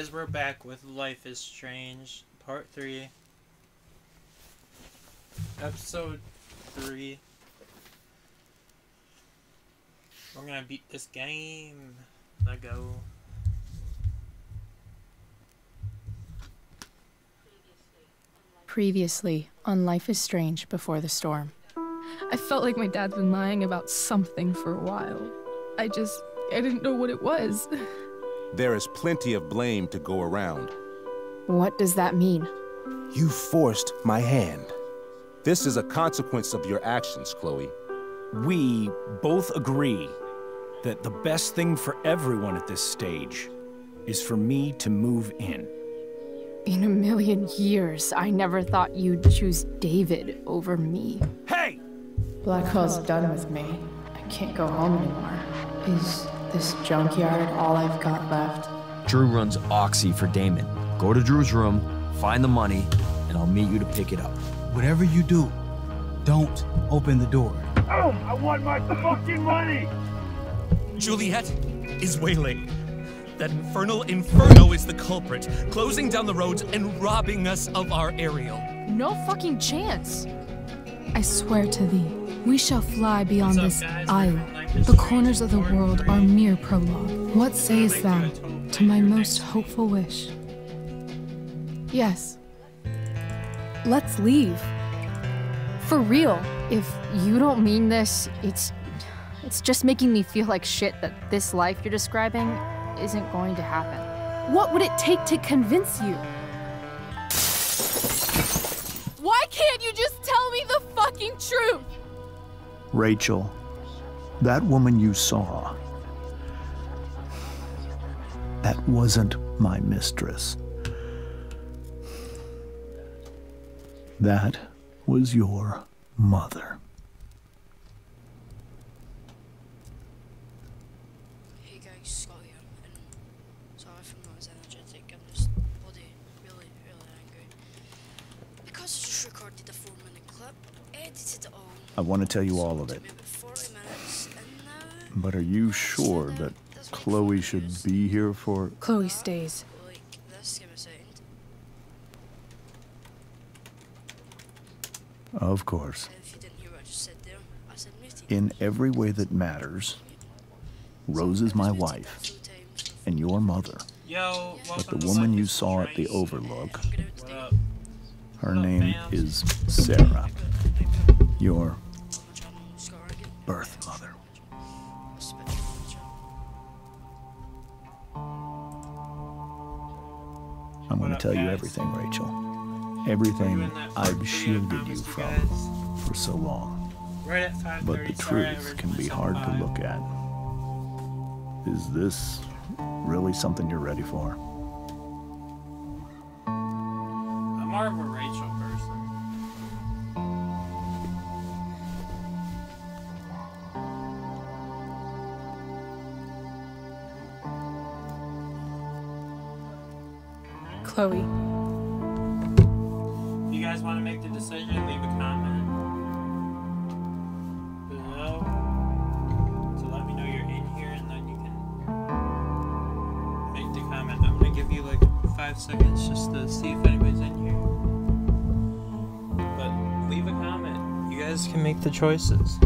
guys, we're back with Life is Strange, Part 3. Episode 3. We're gonna beat this game. Let go. Previously on Life is Strange Before the Storm. I felt like my dad's been lying about something for a while. I didn't know what it was. There is plenty of blame to go around. What does that mean? You forced my hand. This is a consequence of your actions, Chloe. We both agree that the best thing for everyone at this stage is for me to move in. In a million years, I never thought you'd choose David over me. Hey! Blackwell's done with me. I can't go home anymore. Is this junkyard all I've got left? Drew runs Oxy for Damon. Go to Drew's room, find the money, and I'll meet you to pick it up. Whatever you do, don't open the door. Oh, I want my fucking money! Juliet is waylaid. That infernal Inferno is the culprit, closing down the roads and robbing us of our aerial. No fucking chance. I swear to thee, we shall fly beyond this guys? isle. Life is The Strange. corners of the world are mere prologue. What sayest thou to my most hopeful wish? Yes. Let's leave. For real. If you don't mean this, it's just making me feel like shit that this life you're describing isn't going to happen. What would it take to convince you? Why can't you just tell me the fucking truth? Rachel, that woman you saw, that wasn't my mistress. That was your mother. Hey guys, Scott here, and sorry for not as energetic. I'm just really angry. Because I just recorded a 4-minute clip, edited it all. I want to tell you all of it. Took me about 40 minutes, and now... But are you sure that Chloe should be here for... Chloe stays. Like this game of sound. Of course. If you didn't hear what I just said there, I said muted. In every way that matters, Rose is my wife and your mother. Yo, But welcome the to woman Life you is saw at the Strange. Overlook, What up? her What up, name fam? is Sarah, your On my channel, Scott Argan. birth mother. That's a bit on my channel. I'm going What to up, tell you guys? everything, Rachel. Are you Everything in that I've part shielded three I you promised from guys? for so long. Right at 5:30. But the Sorry, I truth heard can be myself hard to high. look at. Is this really something you're ready for? I'm more of a Rachel person. Chloe. If you guys want to make the decision, leave a comment below to let me know you're in here, and then you can make the comment. I'm gonna give you like 5 seconds just to see if anybody's in here. But leave a comment. You guys can make the choices.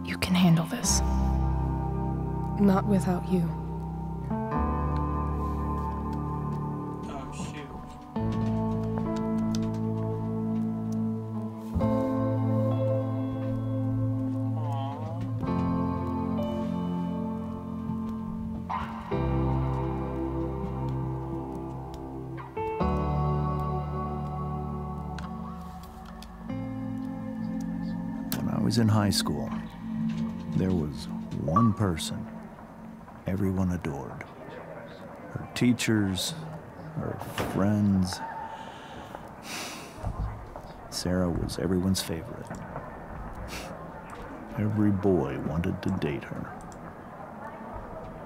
You can handle this. Not without you. Oh shoot. was in high school, there was one person everyone adored. Her teachers, her friends. Sarah was everyone's favorite. Every boy wanted to date her.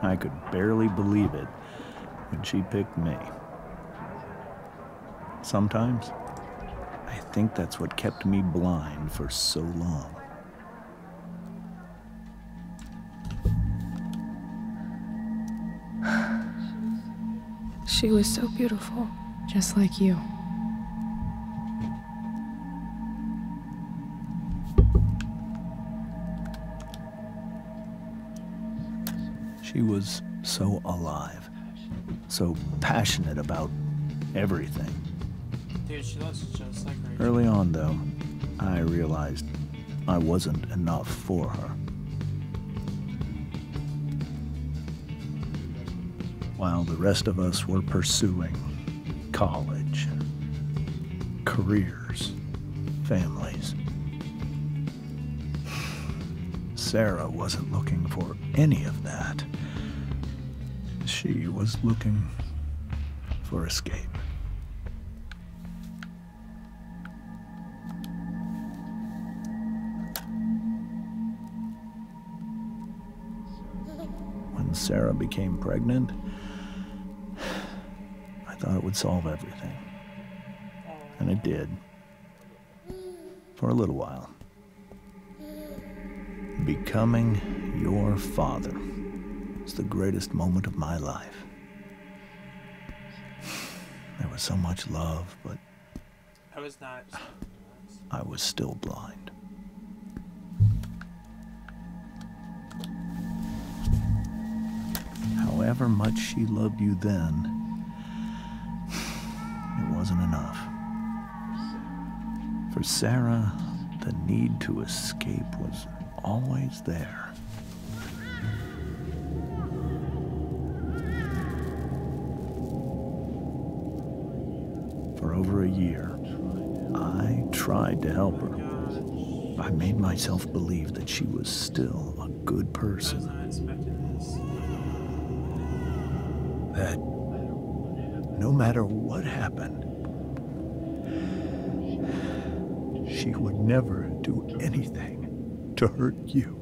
I could barely believe it when she picked me. Sometimes, I think that's what kept me blind for so long. She was so beautiful, just like you. She was so alive, so passionate about everything. Dude, she looks just like Rachel. Early on, though, I realized I wasn't enough for her. While the rest of us were pursuing college, careers, families, Sarah wasn't looking for any of that. She was looking for escape. When Sarah became pregnant, I thought it would solve everything. And it did. For a little while. Becoming your father was the greatest moment of my life. There was so much love, but I was not. I was still blind. However much she loved you then, it wasn't enough. For Sarah, the need to escape was always there. For over a year, I tried to help her. I made myself believe that she was still a good person. That no matter what happened, she would never do anything to hurt you.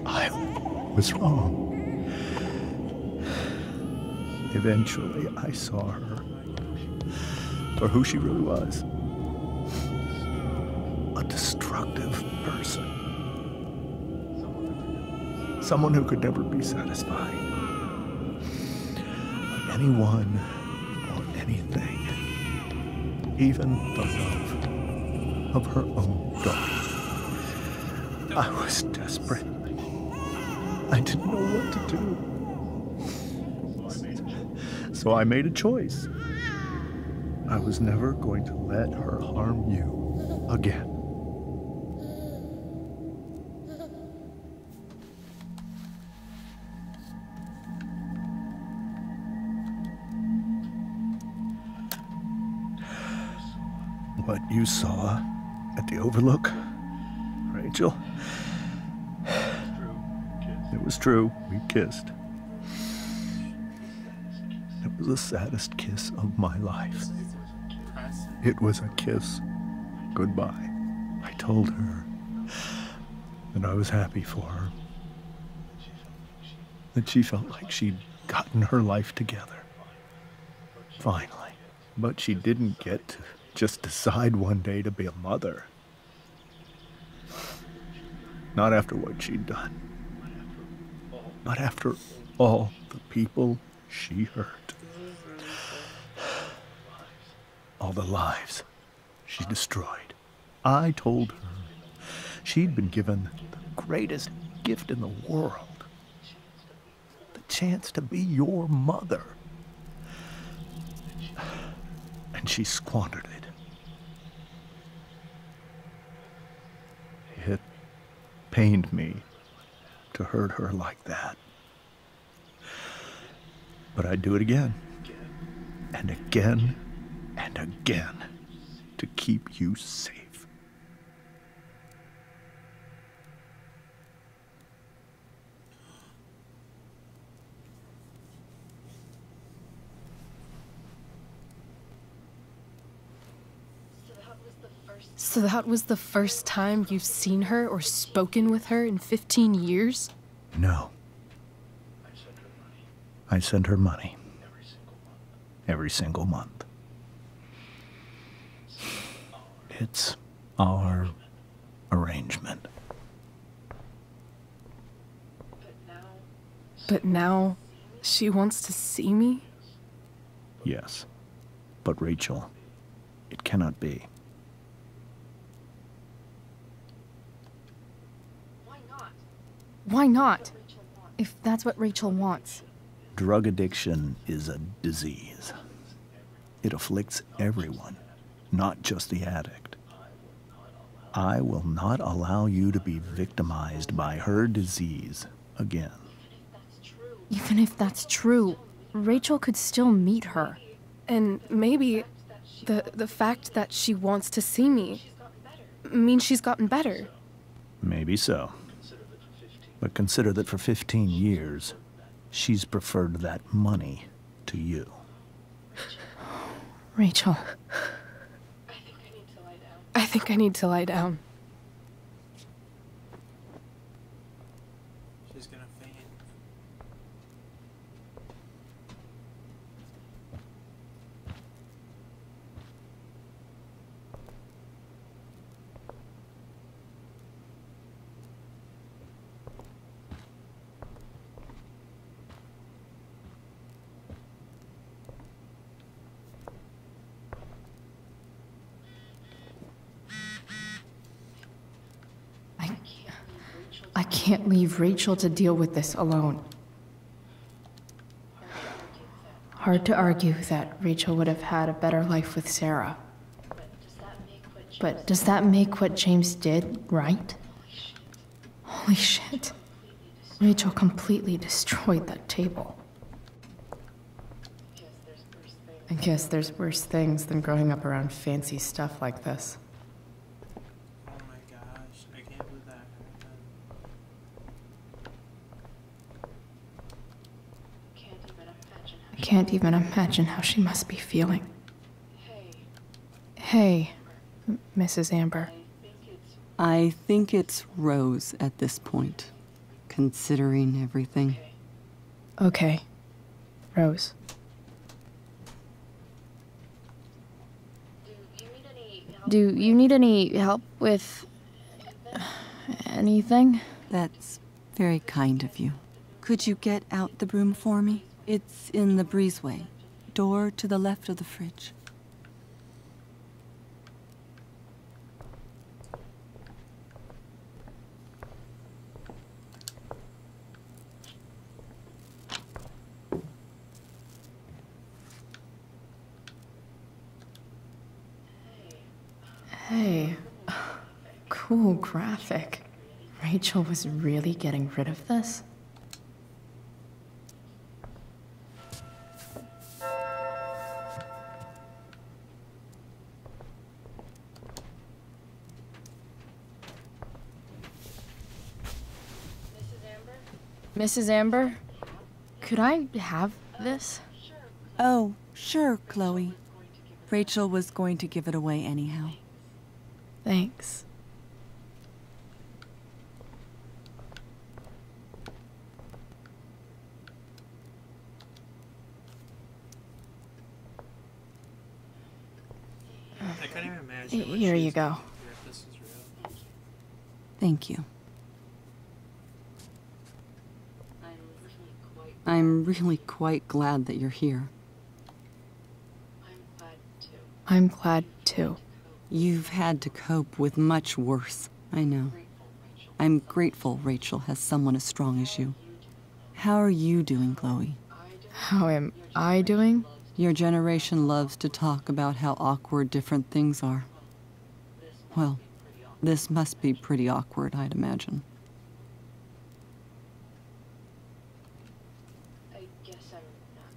I was wrong. Eventually, I saw her for who she really was. A destructive person. Someone who could never be satisfied. Anyone or anything. Even the love of her own daughter. I was desperate. I didn't know what to do. So I made a choice. I was never going to let her harm you again. What you saw at the Overlook, Rachel, it was true. We kissed. It was the saddest kiss of my life. It was a kiss goodbye. I told her that I was happy for her. That she felt like she'd gotten her life together. Finally. But she didn't get to just decide one day to be a mother. Not after what she'd done. Not after all the people she hurt. All the lives she destroyed. I told her she'd been given the greatest gift in the world. The chance to be your mother. And she squandered it. It pained me to hurt her like that. But I'd do it again. and again and again to keep you safe. So that was the first time you've seen her or spoken with her in 15 years? No. I send her money. Every single month. It's our arrangement. But now, she wants to see me? Yes. But Rachel, it cannot be. Why not? If that's what Rachel wants. Drug addiction is a disease. It afflicts everyone, not just the addict. I will not allow you to be victimized by her disease again. Even if that's true, Rachel could still meet her. And maybe the fact that she wants to see me means she's gotten better. Maybe so. But consider that for 15 years, she's preferred that money to you. Rachel. I think I need to lie down. She's gonna faint. I can't leave Rachel to deal with this alone. Hard to argue that Rachel would have had a better life with Sarah. But does that make what James did right? Holy shit. Rachel completely destroyed that table. I guess there's worse things than growing up around fancy stuff like this. Oh my gosh, I can't believe that happened. I can't even imagine how she must be feeling. Hey, Mrs. Amber. I think it's Rose at this point, considering everything. Okay, Rose. Do you need any help with anything? That's very kind of you. Could you get out the broom for me? It's in the breezeway, door to the left of the fridge. Hey, cool graphic. Rachel was really getting rid of this? Mrs. Amber? Could I have this? Oh, sure, Chloe. Rachel was going to give it away anyhow. Thanks. I can't even imagine. Here you go. If this is real. Thank you. I'm really quite glad that you're here. I'm glad too. You've had to cope with much worse, I know. I'm grateful Rachel has someone as strong as you. How are you doing, Chloe? How am I doing? Your generation loves to talk about how awkward different things are. Well, this must be pretty awkward, I'd imagine.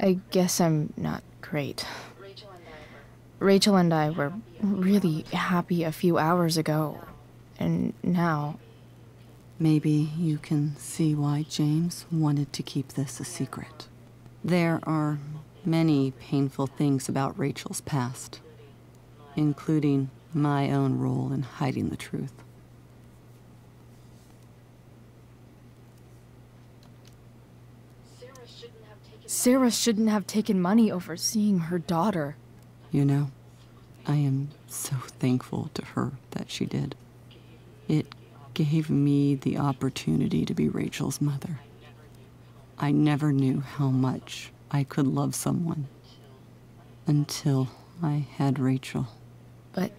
I guess I'm not great. Rachel and I were really happy a few hours ago, and now... Maybe you can see why James wanted to keep this a secret. There are many painful things about Rachel's past, including my own role in hiding the truth. Sarah shouldn't have taken money over seeing her daughter. You know, I am so thankful to her that she did. It gave me the opportunity to be Rachel's mother. I never knew how much I could love someone until I had Rachel. But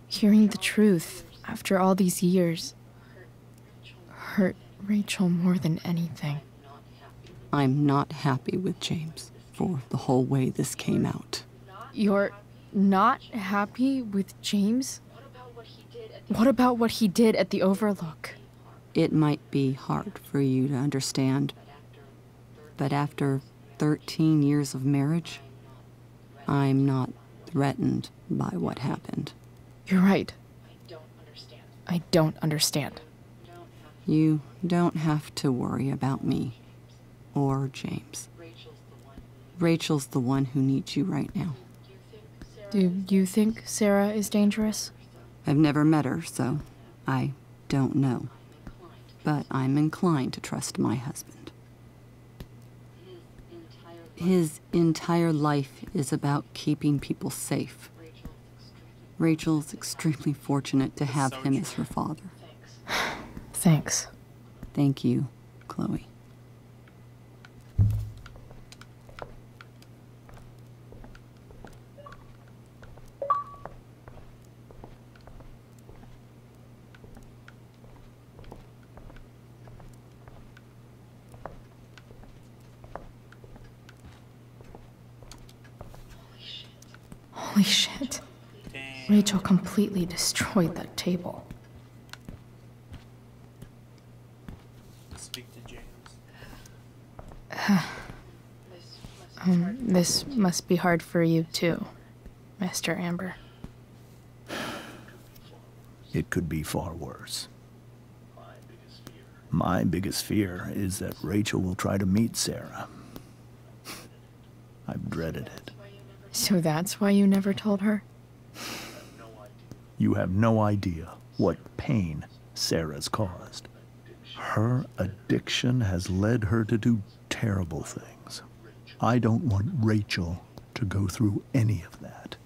hearing the truth after all these years hurt Rachel more than anything. I'm not happy with James for the whole way this came out. You're not happy with James? What about what he did at the Overlook? It might be hard for you to understand, but after 13 years of marriage, I'm not threatened by what happened. You're right. I don't understand. You don't have to worry about me or James. Rachel's the one who needs you right now. Do you think Sarah is dangerous? I've never met her, so I don't know. But I'm inclined to trust my husband. His entire life is about keeping people safe. Rachel's extremely fortunate to have him as her father. Thanks. Thank you, Chloe. Holy shit. Dang. Rachel completely destroyed that table. Speak to James. This must be hard for you too, Mr. Amber. It could be far worse. My biggest fear is that Rachel will try to meet Sarah. I've dreaded it. So that's why you never told her? You have no idea what pain Sarah's caused. Her addiction has led her to do terrible things. I don't want Rachel to go through any of that.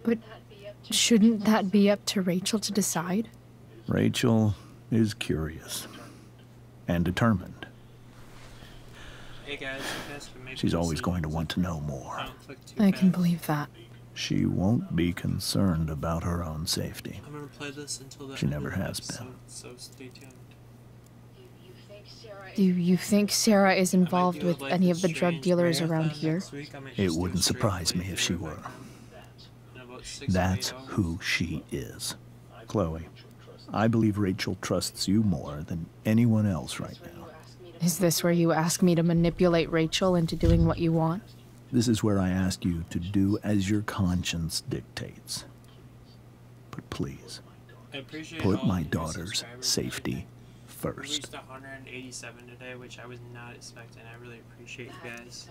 But shouldn't that be up to Rachel to decide? Rachel is curious and determined. Hey guys, you guys can make She's always going to want to know more. I can believe that. She won't be concerned about her own safety. I'm gonna play this until the She end never of the has episode, been. so stay tuned. Do you think Sarah is involved do with like any a of the drug strange dealers marathon around here? next week. I might It just do a wouldn't straight surprise me if she playthrough were. in about 6 or 8 That's hours. who she is. Chloe, I believe Rachel trusts you more than anyone else right now. Is this where you ask me to manipulate Rachel into doing what you want? This is where I ask you to do as your conscience dictates. But please, I appreciate put all my the new daughter's subscribers. safety We first. reached 187 today, which I was not expecting. I really appreciate you guys.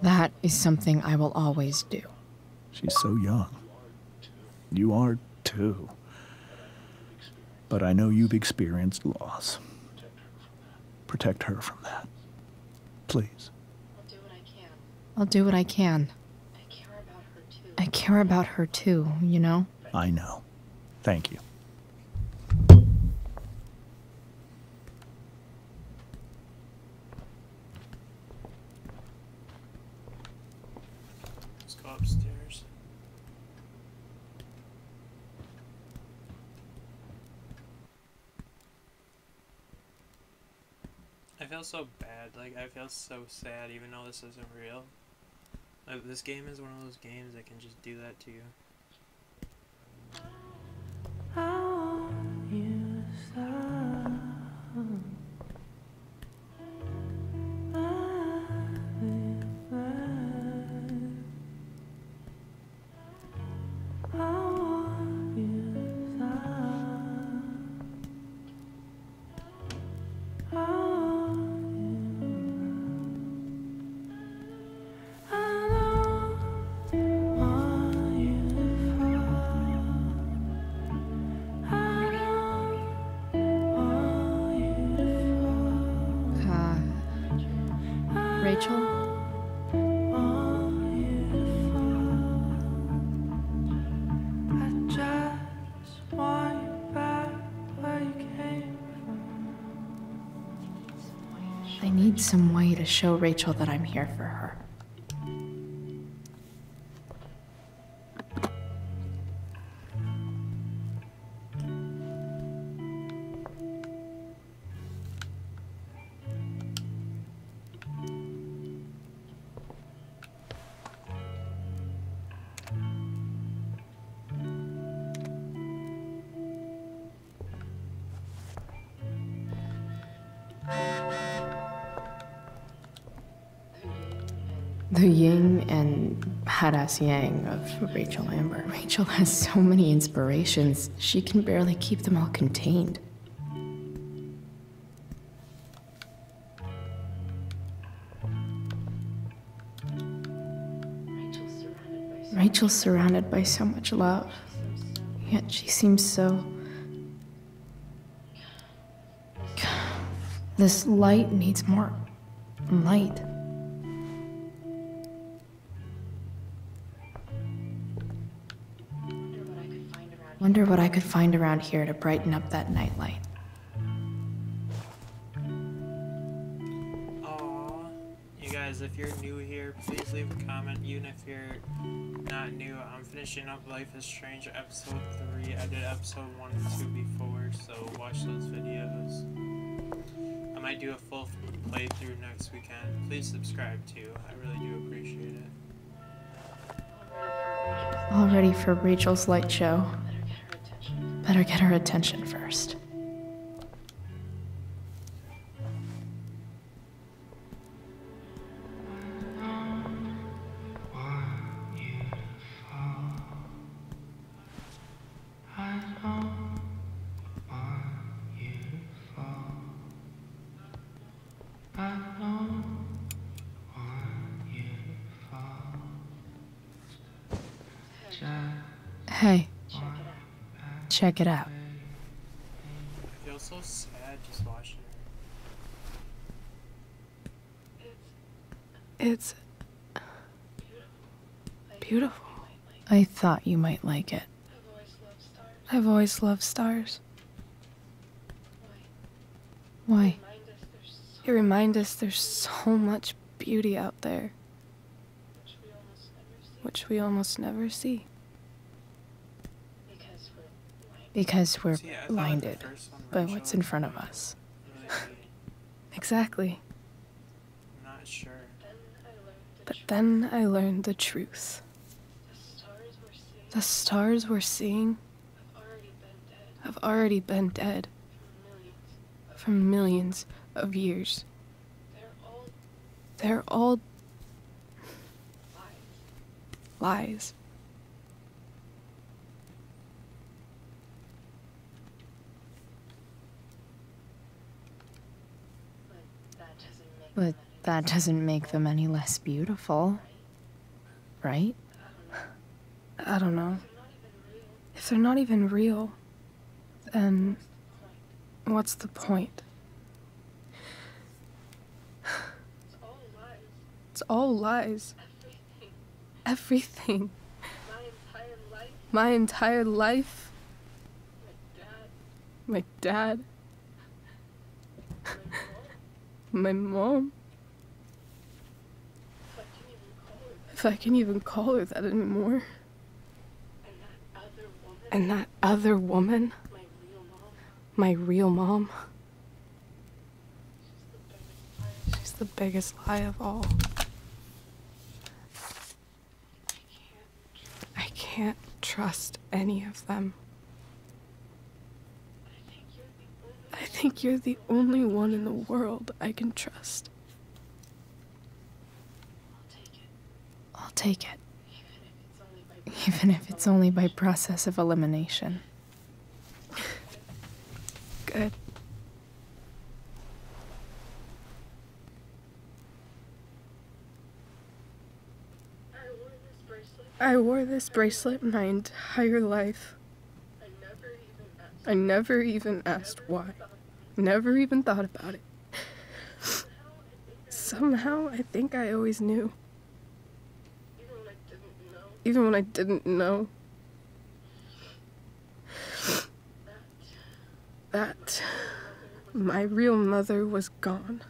That is something I will always do. She's so young. You are too. But I know you've experienced loss. Protect her from that. Please. I'll do what I can. I care about her too, you know? I know. Thank you. Let's go upstairs. I feel so bad. Like, I feel so sad even though this isn't real. Like, this game is one of those games that can just do that to you. Rachel? I need some way to show Rachel that I'm here for her. The yin and badass yang of Rachel Amber. Rachel has so many inspirations, she can barely keep them all contained. Rachel's surrounded by so much love, yet she seems so... This light needs more light. Wonder what I could find around here to brighten up that nightlight. Aww. You guys, if you're new here, please leave a comment. Even if you're not new, I'm finishing up Life is Strange episode 3. I did episode 1 and 2 before, so watch those videos. I might do a full playthrough next weekend. Please subscribe too. I really do appreciate it. All ready for Rachel's light show. Better get her attention first. Hey. Check it out. I feel so sad just watching her. It's beautiful. I thought you might like it. I've always loved stars. Why? They remind us there's so much beauty out there, which we almost never see. Because we're See, blinded by what's in front of us. Exactly. I'm not sure. But then I learned the truth. The stars we're seeing have already been dead for millions of years. They're all lies. But that doesn't make them any less beautiful, right? I don't know. If they're not even real, then what's the point? It's all lies. Everything. My entire life. My dad. My mom. If I can even call her that anymore. And that other woman. My real mom. She's the biggest lie of all. I can't trust any of them. I think you're the only one in the world I can trust. I'll take it. Even if it's only by process of elimination. Good. I wore this bracelet my entire life. I never even asked why. Never even thought about it. Somehow, I think I always knew. Even when I didn't know. That my real mother was gone.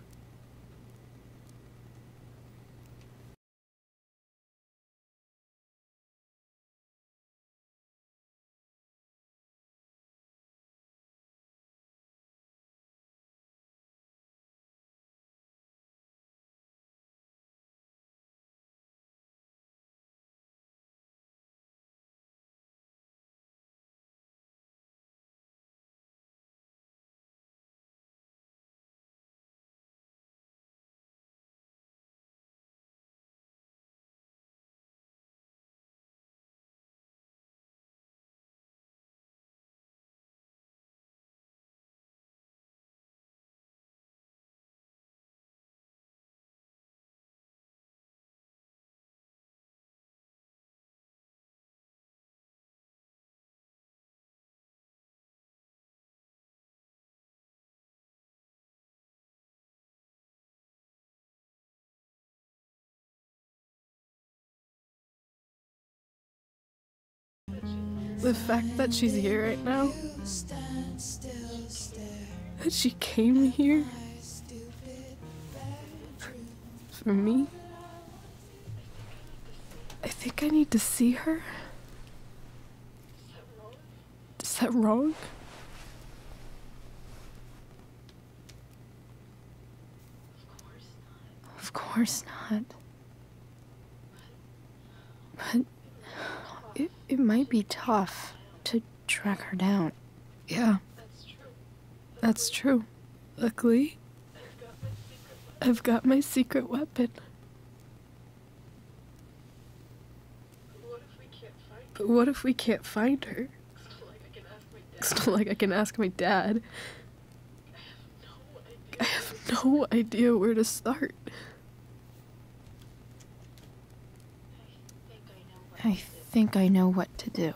The fact that she's here right now, that she came here for me, I think I need to see her. Is that wrong? Of course not. But it might be tough to track her down. Yeah. That's true. Luckily, I've got my secret weapon. But what if we can't find her? It's not like I can ask my dad. I have no idea where to start. I think I know what to do.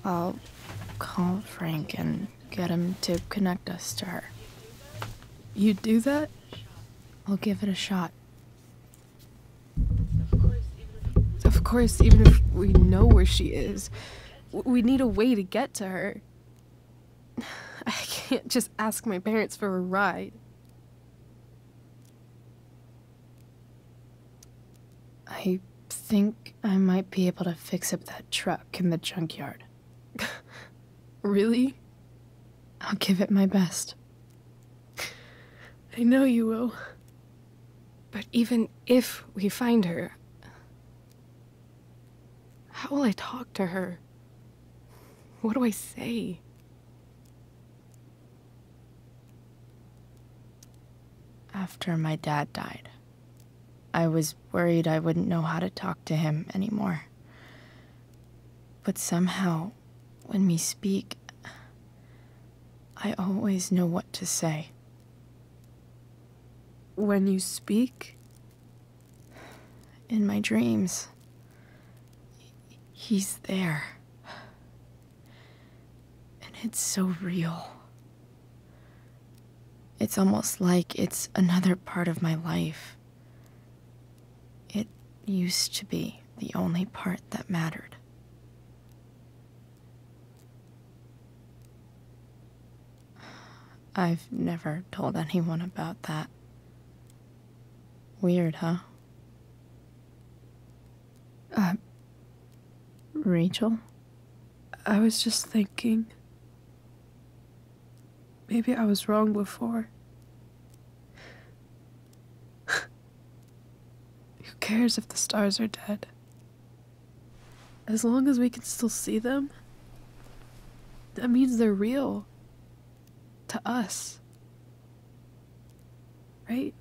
I'll call Frank and get him to connect us to her. You'd do that? I'll give it a shot. Of course, even if we know where she is, we need a way to get to her. I can't just ask my parents for a ride. I think I might be able to fix up that truck in the junkyard. Really? I'll give it my best. I know you will. But even if we find her, how will I talk to her? What do I say? After my dad died, I was worried I wouldn't know how to talk to him anymore. But somehow, when we speak, I always know what to say. When you speak? In my dreams. He's there. And it's so real. It's almost like it's another part of my life. It used to be the only part that mattered. I've never told anyone about that. Weird, huh? Rachel? I was just thinking. Maybe I was wrong before. Who cares if the stars are dead? As long as we can still see them, that means they're real. To us. Right?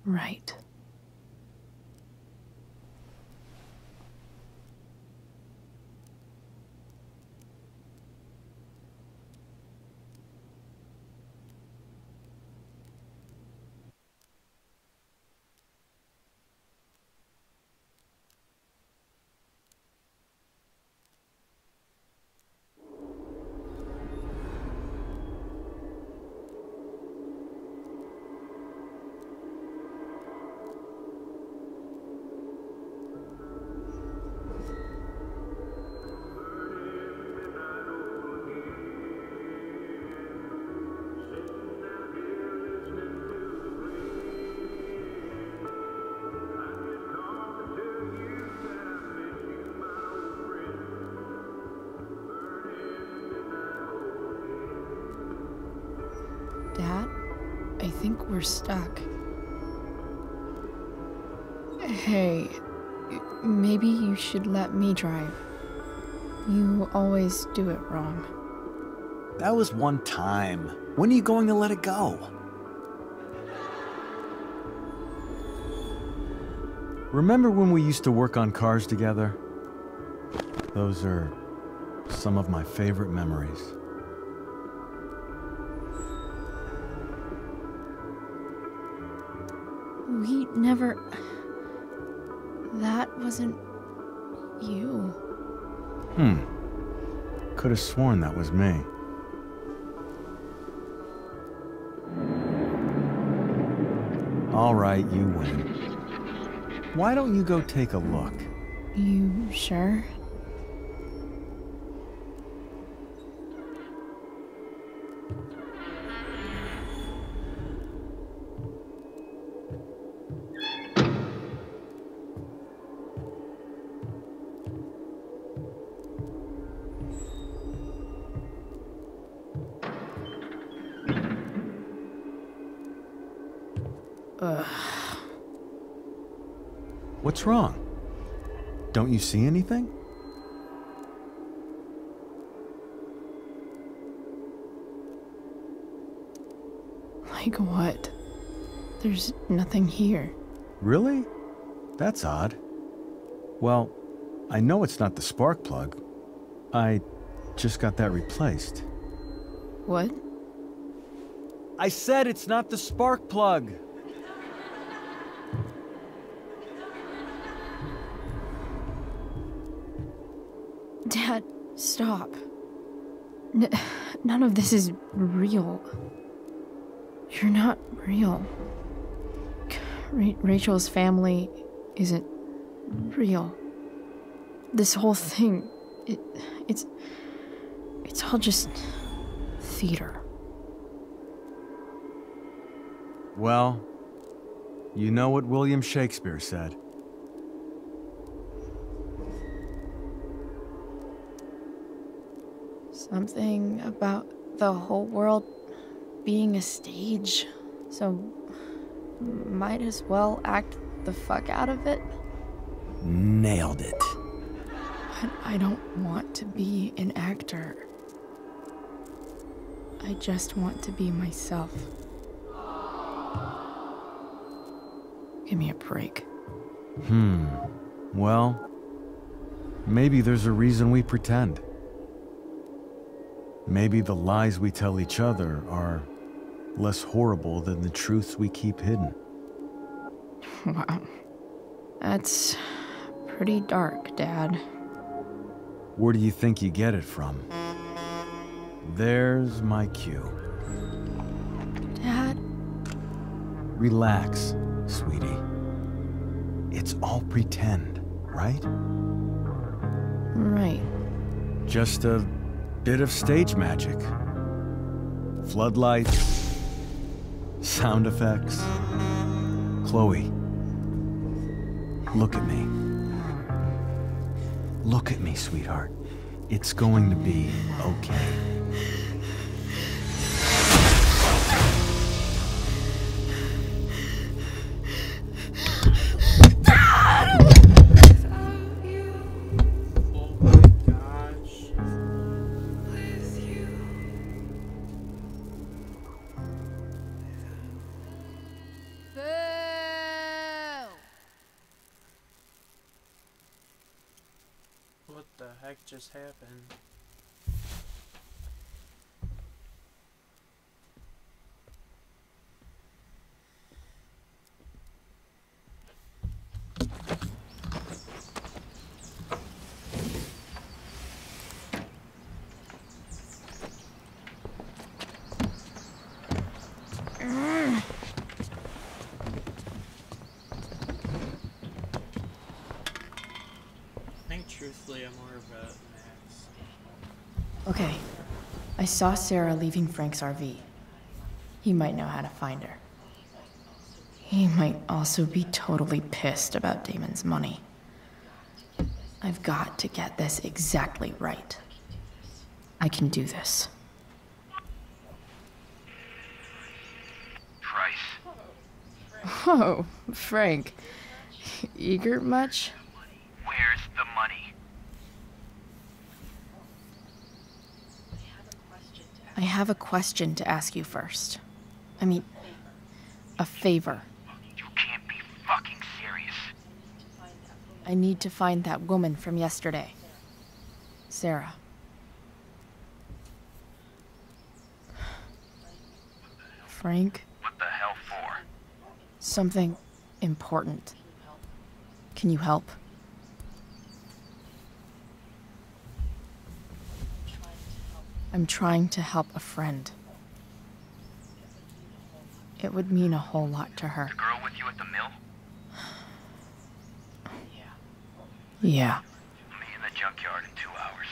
Right. think we're stuck. Hey, maybe you should let me drive. You always do it wrong. That was one time. When are you going to let it go? Remember when we used to work on cars together? Those are some of my favorite memories. We never... That wasn't... you. Could have sworn that was me. All right, you win. Why don't you go take a look? You sure? What's wrong? Don't you see anything? Like what? There's nothing here. Really? That's odd. Well, I know it's not the spark plug. I just got that replaced. What? I said it's not the spark plug! Dad, stop. None of this is real. You're not real. Rachel's family isn't real. This whole thing, it's all just theater. Well, you know what William Shakespeare said. Something about the whole world being a stage, so might as well act the fuck out of it. Nailed it. But I don't want to be an actor. I just want to be myself. Give me a break. Well, maybe there's a reason we pretend. Maybe the lies we tell each other are less horrible than the truths we keep hidden. Wow. That's pretty dark, Dad. Where do you think you get it from? There's my cue. Dad? Relax, sweetie. It's all pretend, right? Right. Just a bit of stage magic. Floodlights, sound effects. Chloe, look at me. Look at me, sweetheart. It's going to be okay. What the heck just happened? Truthfully, I'm more of a Max. Okay. I saw Sarah leaving Frank's RV. He might know how to find her. He might also be totally pissed about Damon's money. I've got to get this exactly right. I can do this. Try Whoa, Frank. Eager much? Where's the money? I have a question to ask you first. I mean, a favor. You can't be fucking serious. I need to find that woman from yesterday. Sarah. Frank? What the hell for? Something important. Can you help? I'm trying to help a friend. It would mean a whole lot to her. The girl with you at the mill? Yeah. Me in the junkyard in 2 hours.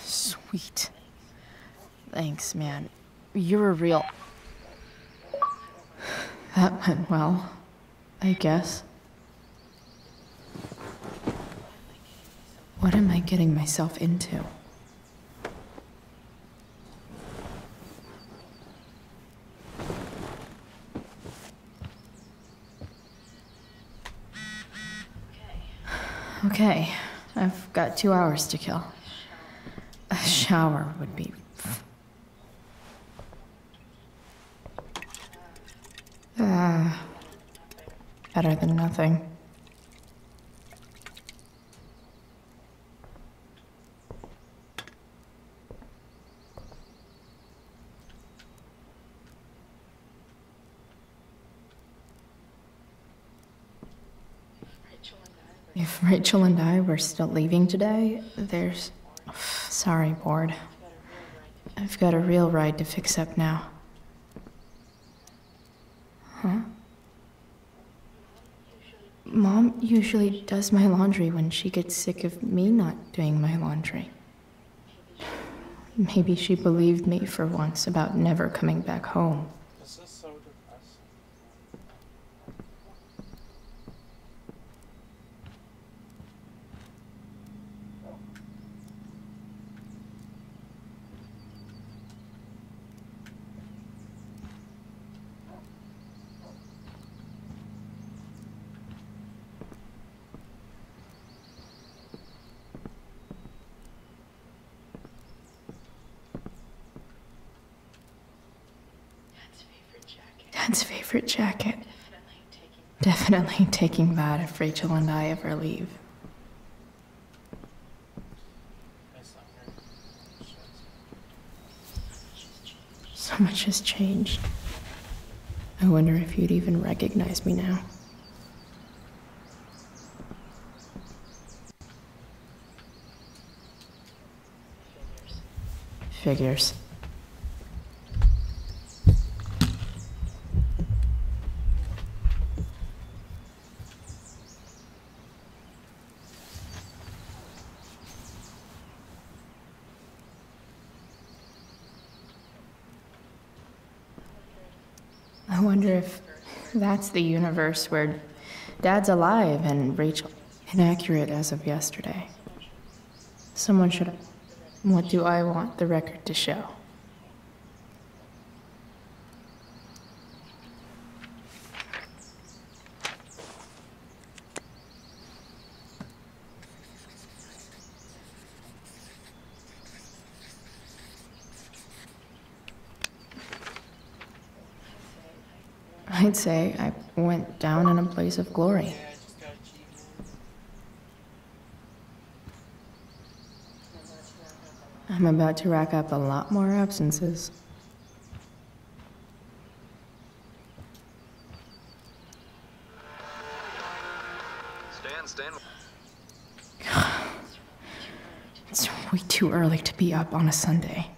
Sweet. Thanks, man. You're a real... That went well, I guess. What am I getting myself into? Okay, I've got 2 hours to kill. A shower would be... better than nothing. If Rachel and I were still leaving today, there's... Sorry, bored. I've got a real ride to fix up now. Huh? Mom usually does my laundry when she gets sick of me not doing my laundry. Maybe she believed me for once about never coming back home. This is so depressing. Dad's favorite jacket. Definitely taking that if Rachel and I ever leave. So much has changed. I wonder if you'd even recognize me now. Figures. I wonder if that's the universe where Dad's alive and Rachel inaccurate as of yesterday. Someone should have... What do I want the record to show? I'd say I went down in a blaze of glory. I'm about to rack up a lot more absences. Stan. It's way too early to be up on a Sunday.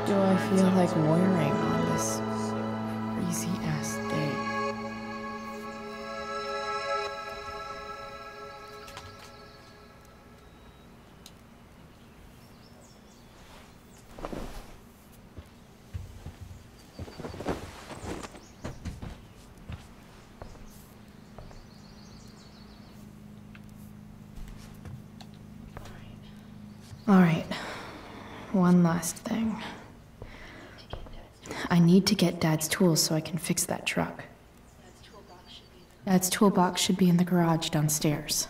do I feel like wearing on this crazy-ass day? All right, one last thing. I need to get Dad's tools so I can fix that truck. Dad's toolbox should be in the garage downstairs.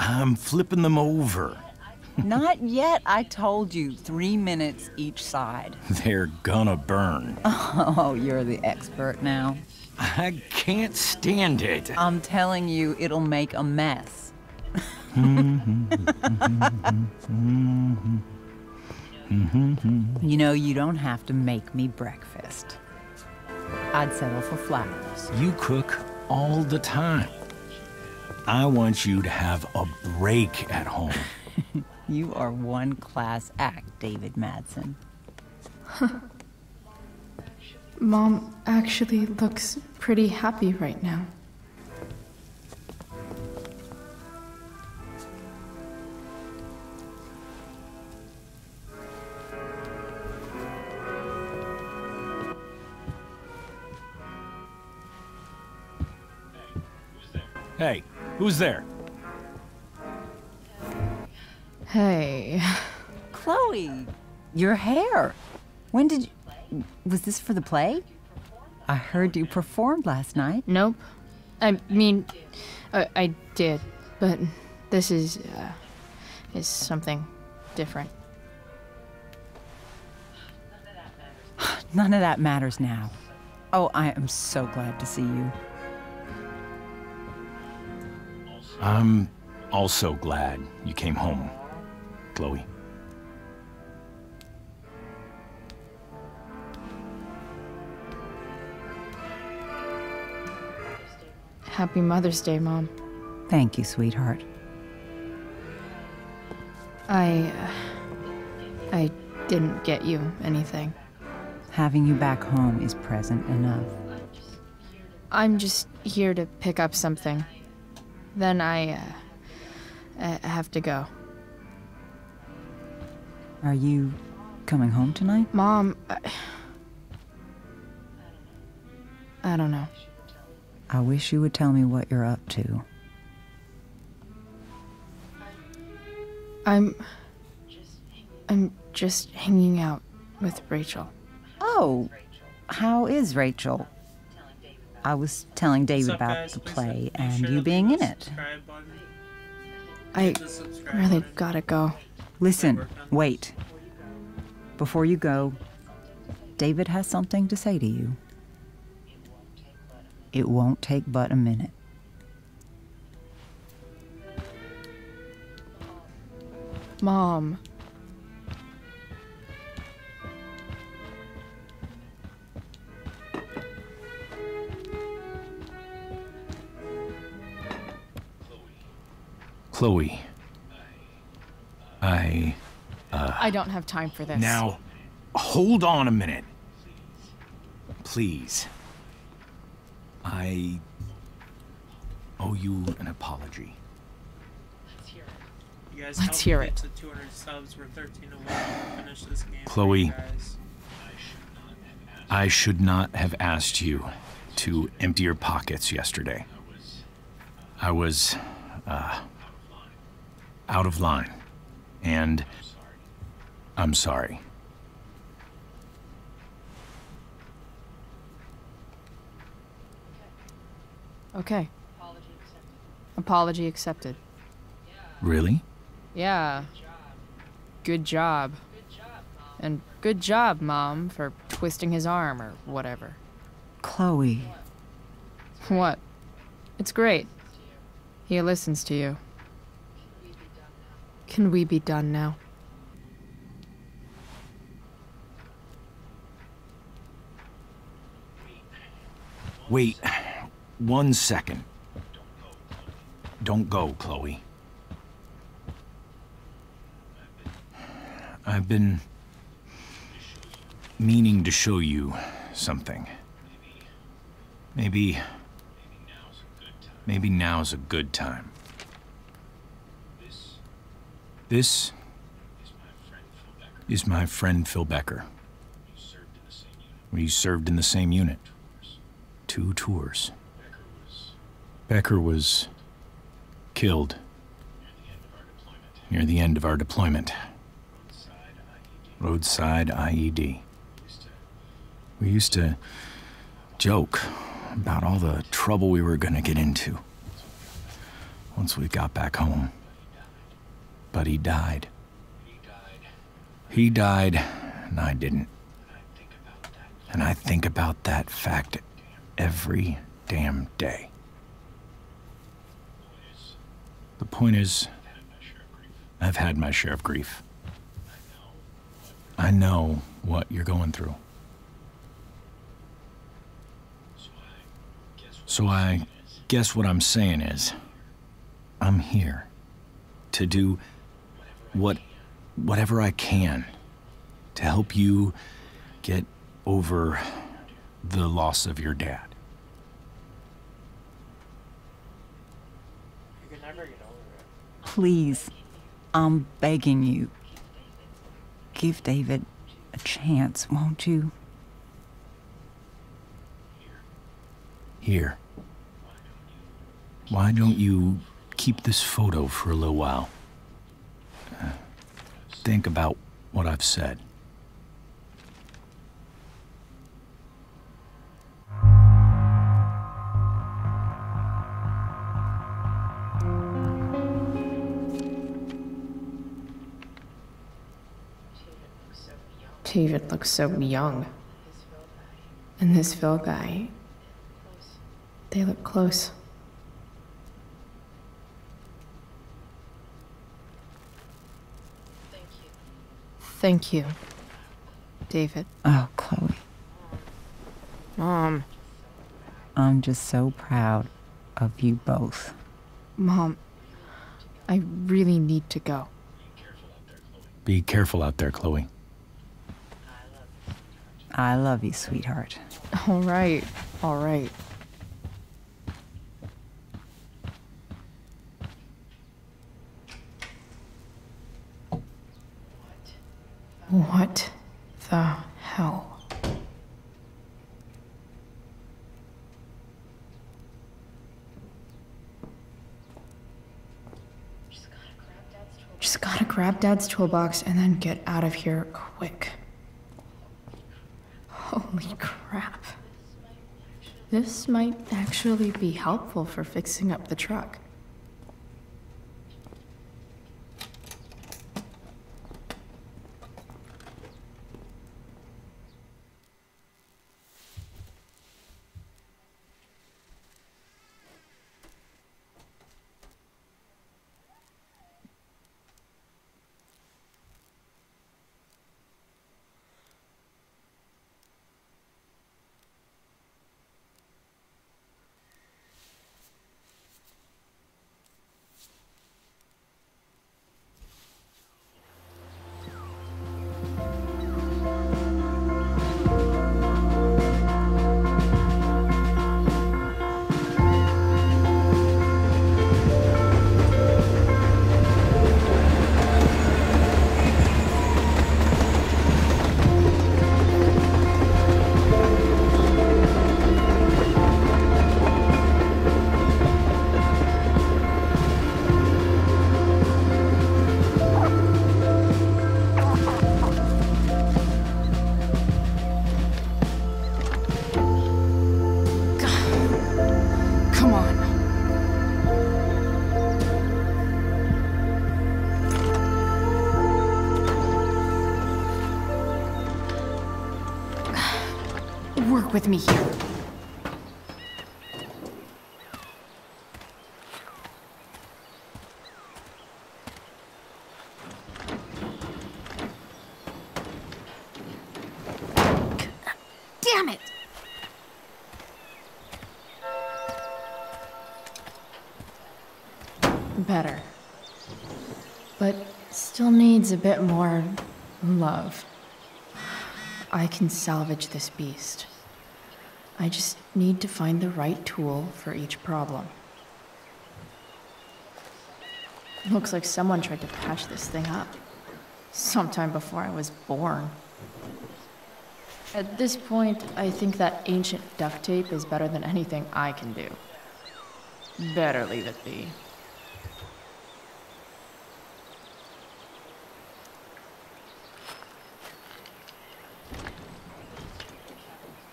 I'm flipping them over. Not yet. I told you, 3 minutes each side. They're gonna burn. Oh, you're the expert now. I can't stand it. I'm telling you, it'll make a mess. You know, you don't have to make me breakfast. I'd settle for flowers. You cook all the time. I want you to have a break at home. You are one class act, David Madsen. Mom actually looks pretty happy right now. Hey, who's there? Hey. Chloe, your hair. When did you... Was this for the play? I heard you performed last night. Nope. I mean, I did, but this is something different. None of that matters now. Oh, I am so glad to see you. I'm also glad you came home, Chloe. Happy Mother's Day, Mom. Thank you, sweetheart. I didn't get you anything. Having you back home is present enough. I'm just here to pick up something. Then I have to go. Are you coming home tonight? Mom, I don't know. I wish you would tell me what you're up to. I'm just hanging out with Rachel. Oh, how is Rachel? I was telling David What's up, about guys? the Please play be and sure you to being leave in the it. subscribe button. I Hit the subscribe really button. gotta go. Listen, wait. Before you go, David has something to say to you. It won't take but a minute. Mom. Chloe. I don't have time for this. Now, hold on a minute. Please. I owe you an apology. You guys Let's helped hear me it. get to 200 subs. We're 13 away to finish this game. for Chloe. you guys. I should not have asked you to empty your pockets yesterday. I was, out of line. And I'm sorry. Okay. Apology accepted. Really? Yeah. Good job. And good job, Mom, for twisting his arm or whatever. Chloe. What? It's great. He listens to you. Can we be done now? Wait 1 second. Don't go, Chloe. I've been meaning to show you something. Maybe now's a good time. This is my friend Phil Becker. We served in the same unit. 2 tours. Becker was killed near the end of our deployment. Roadside IED. We used to joke about all the trouble we were gonna get into once we got back home. But he died. He died, and I didn't. And I think about that fact every damn day. The point is, I've had my share of grief. I know what you're going through. So I guess what I'm saying is, I'm here to do whatever I can to help you get over the loss of your dad. You can never get over it. Please, I'm begging you. Give David a chance, won't you? Here. Why don't you keep this photo for a little while? Think about what I've said. David looks so young. And this Phil guy, they look close. Thank you, David. Oh, Chloe. Mom. I'm just so proud of you both. Mom, I really need to go. Be careful out there, Chloe. I love you, sweetheart. All right, all right. What the hell? Just gotta grab Dad's toolbox and then get out of here quick. Holy crap. This might actually be helpful for fixing up the truck. Work with me here. Damn it! Better. But still needs a bit more love. I can salvage this beast. I just need to find the right tool for each problem. Looks like someone tried to patch this thing up. Sometime before I was born. At this point, I think that ancient duct tape is better than anything I can do. Better leave it be.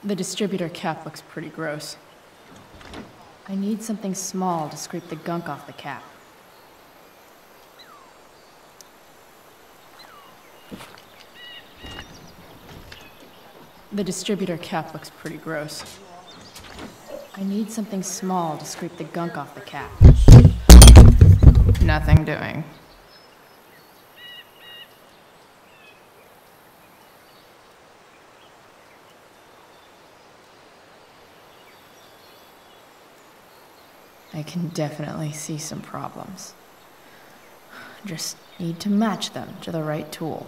The distributor cap looks pretty gross. I need something small to scrape the gunk off the cap. The distributor cap looks pretty gross. I need something small to scrape the gunk off the cap. Nothing doing. I can definitely see some problems. Just need to match them to the right tool.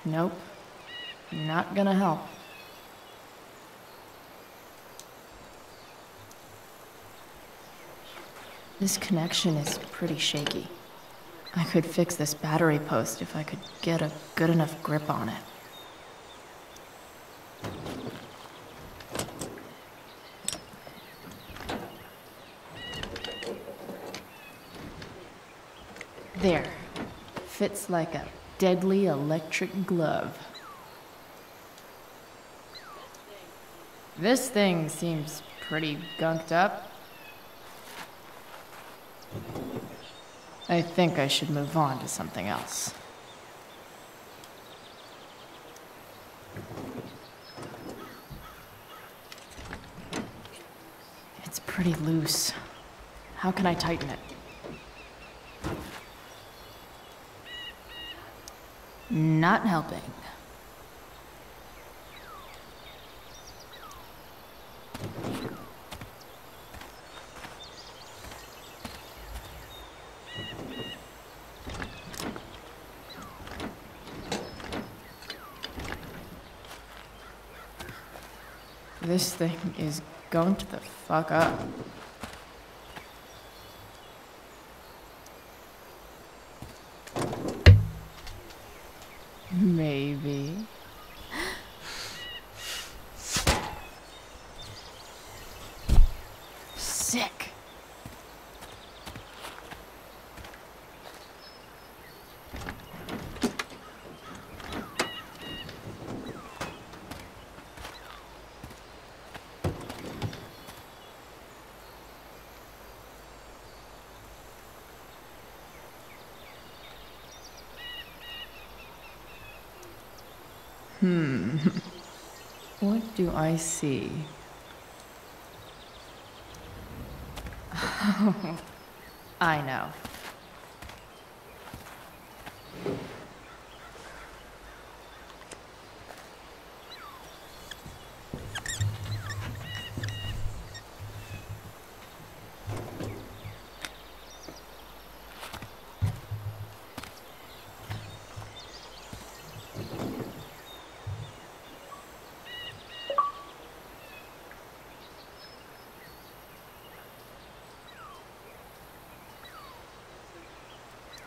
Nope. Not gonna help. This connection is pretty shaky. I could fix this battery post if I could get a good enough grip on it. There. Fits like a deadly electric glove. This thing seems pretty gunked up. I think I should move on to something else. It's pretty loose. How can I tighten it? Not helping. This thing is going to the fuck up. Maybe. Sick. What do I see? I know.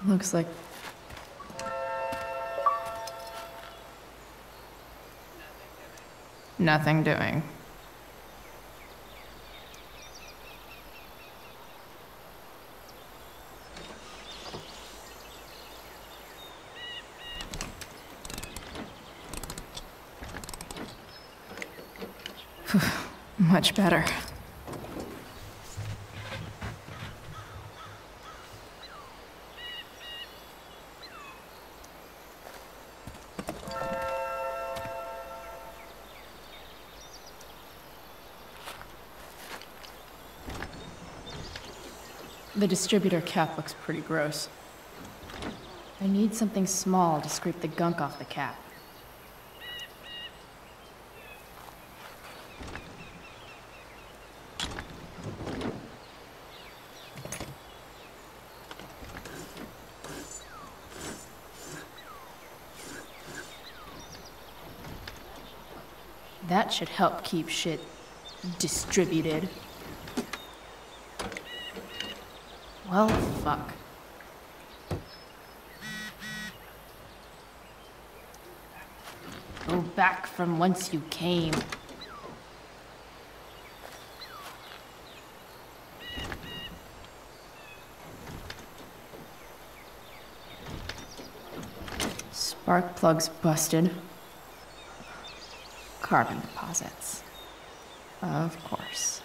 Looks like... nothing doing. Much better. The distributor cap looks pretty gross. I need something small to scrape the gunk off the cap. That should help keep shit distributed. Well, fuck. Go back from whence you came. Spark plugs busted. Carbon deposits. Of course.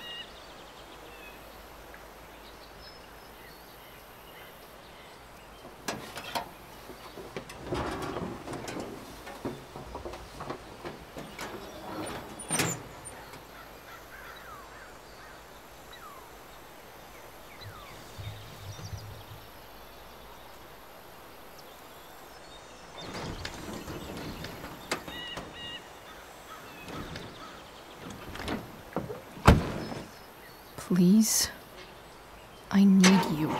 Please, I need you.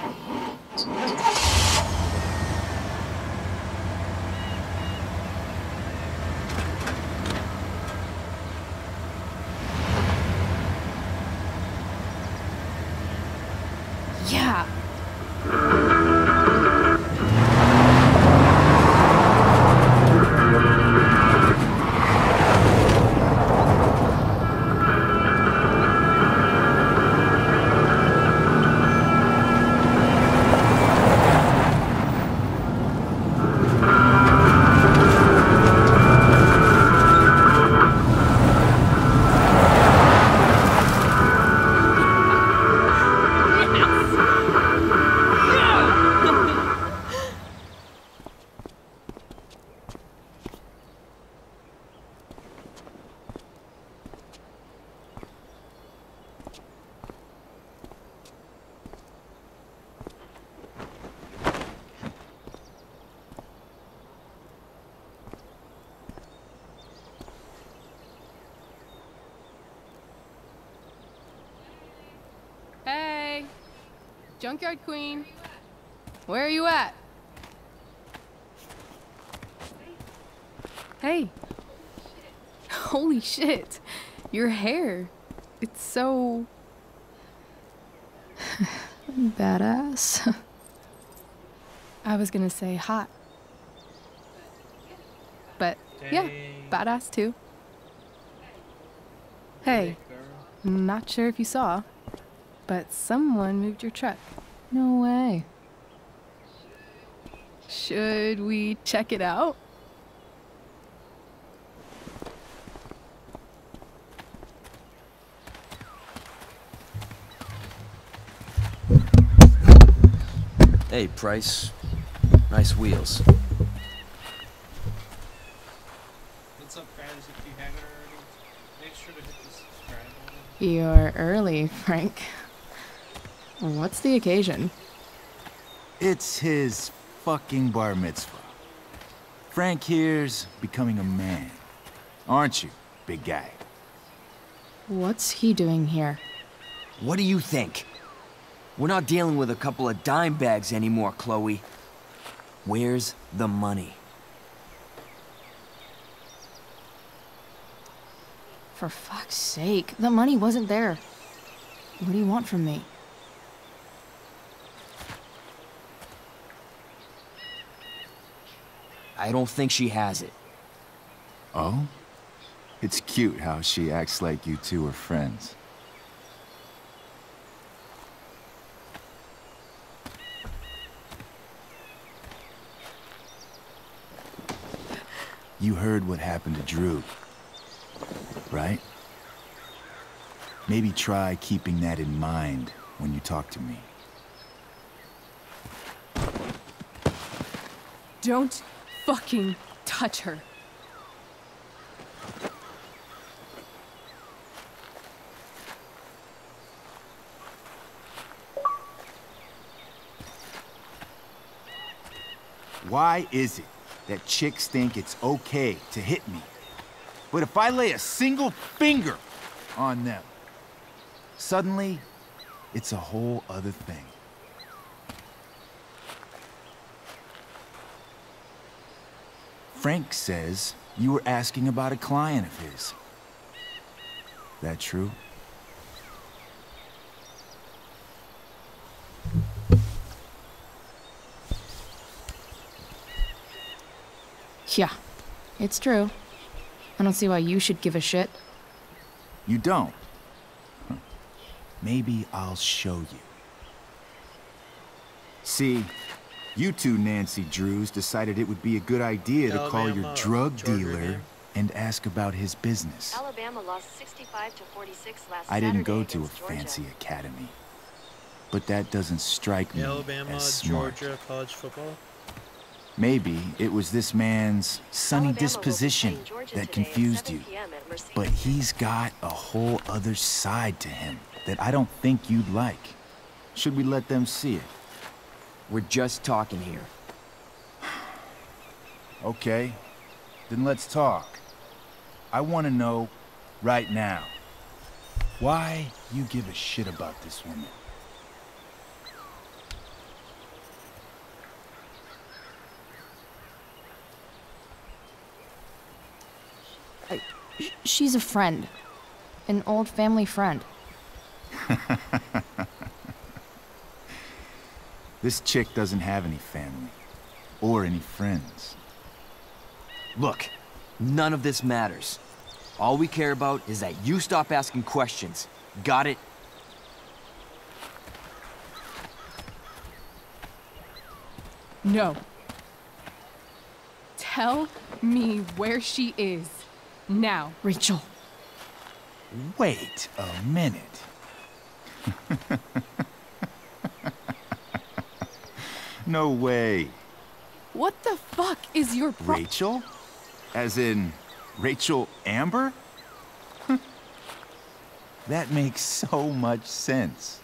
Yeah. Junkyard Queen. Where are you at? Hey. Holy shit. Your hair. It's so... badass. I was gonna say hot. But yeah, badass too. Hey, not sure if you saw, but someone moved your truck. No way. Should we check it out? Hey, Price. Nice wheels. What's up, guys? If you haven't already, make sure to hit the subscribe button. You're early, Frank. What's the occasion? It's his fucking bar mitzvah. Frank here's becoming a man. Aren't you, big guy? What's he doing here? What do you think? We're not dealing with a couple of dime bags anymore, Chloe. Where's the money? For fuck's sake, the money wasn't there. What do you want from me? I don't think she has it. Oh? It's cute how she acts like you two are friends. You heard what happened to Drew, right? Maybe try keeping that in mind when you talk to me. Don't fucking touch her. Why is it that chicks think it's okay to hit me, but if I lay a single finger on them, suddenly it's a whole other thing? Frank says you were asking about a client of his. That true? Yeah, it's true. I don't see why you should give a shit. You don't? Huh. Maybe I'll show you. See, you two Nancy Drews decided it would be a good idea to call your drug dealer and ask about his business. Alabama lost 65 to 46 last I didn't go Saturday to a against Georgia. fancy academy, but that doesn't strike me Alabama, as smart. Georgia, college football. Maybe it was this man's sunny Alabama will be disposition playing Georgia that today at confused 7 you. p.m. at Mercy But he's got a whole other side to him that I don't think you'd like. Should we let them see it? We're just talking here. Okay, then let's talk. I want to know right now why you give a shit about this woman. She's a friend. An old family friend. This chick doesn't have any family or any friends. Look, none of this matters. All we care about is that you stop asking questions. Got it? No. Tell me where she is. Now. Rachel. Wait a minute. No way. What the fuck is your Rachel? As in, Rachel Amber? That makes so much sense.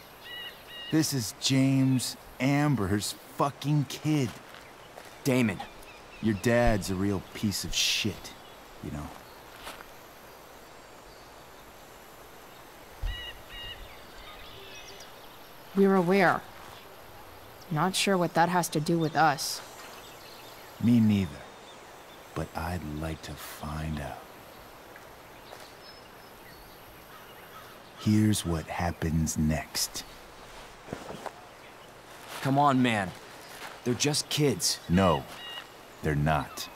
This is James Amber's fucking kid. Damon. Your dad's a real piece of shit, you know? We're aware. Not sure what that has to do with us. Me neither. But I'd like to find out. Here's what happens next. Come on, man. They're just kids. No, they're not.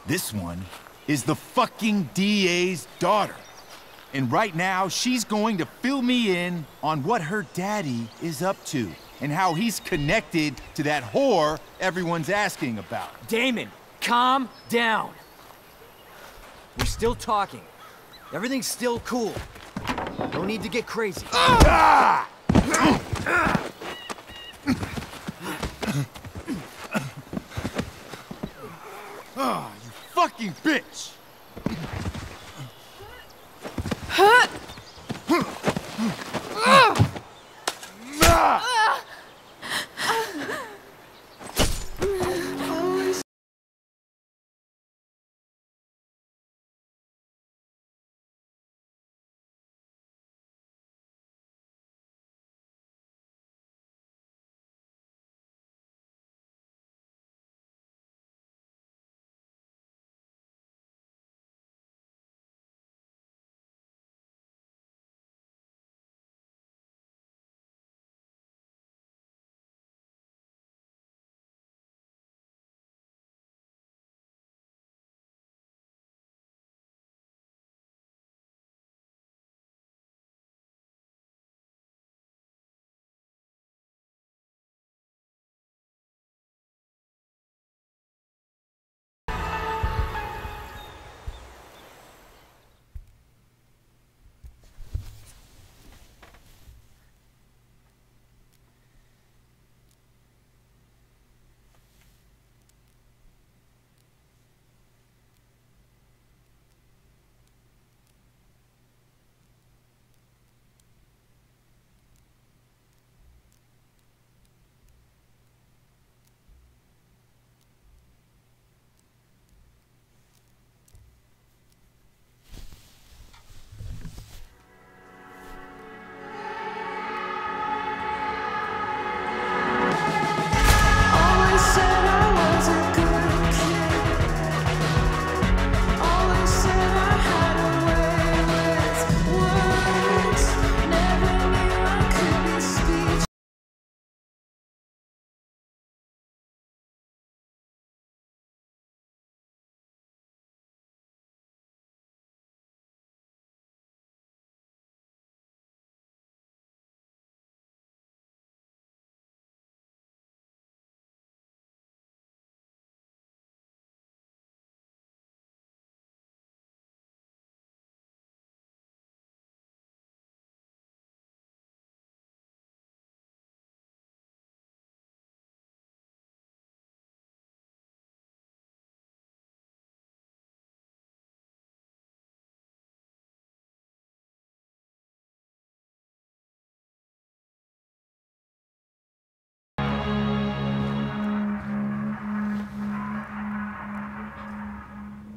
This one is the fucking DA's daughter. And right now, she's going to fill me in on what her daddy is up to and how he's connected to that whore everyone's asking about. Damon, calm down. We're still talking. Everything's still cool. No need to get crazy. Ah! Oh, you fucking bitch!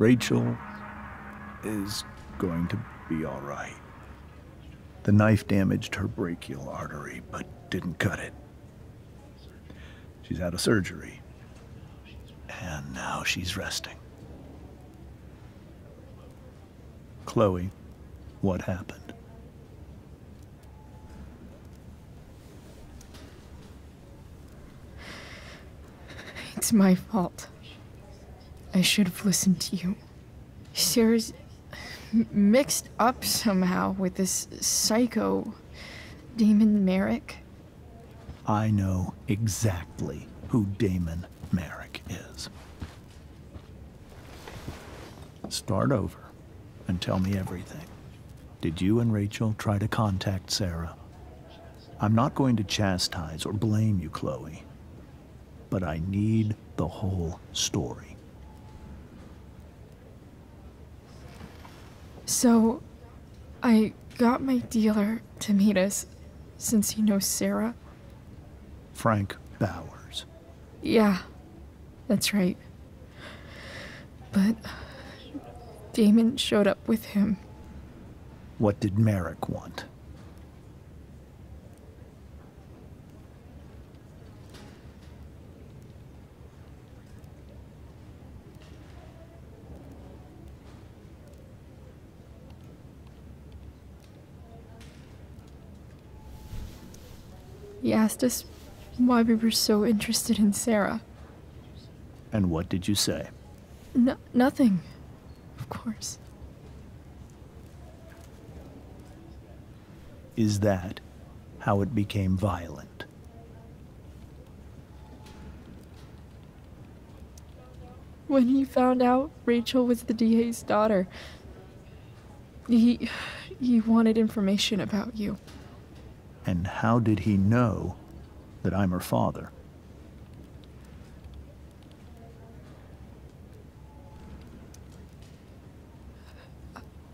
Rachel is going to be all right. The knife damaged her brachial artery, but didn't cut it. She's out of surgery, and now she's resting. Chloe, what happened? It's my fault. I should have listened to you. Sarah's mixed up somehow with this psycho, Damon Merrick. I know exactly who Damon Merrick is. Start over and tell me everything. Did you and Rachel try to contact Sarah? I'm not going to chastise or blame you, Chloe, but I need the whole story. So, I got my dealer to meet us, since he knows Sarah. Frank Bowers. Yeah, that's right. But Damon showed up with him. What did Merrick want? He asked us why we were so interested in Sarah. And what did you say? Nothing, of course. Is that how it became violent? When he found out Rachel was the DA's daughter, he wanted information about you. And how did he know that I'm her father?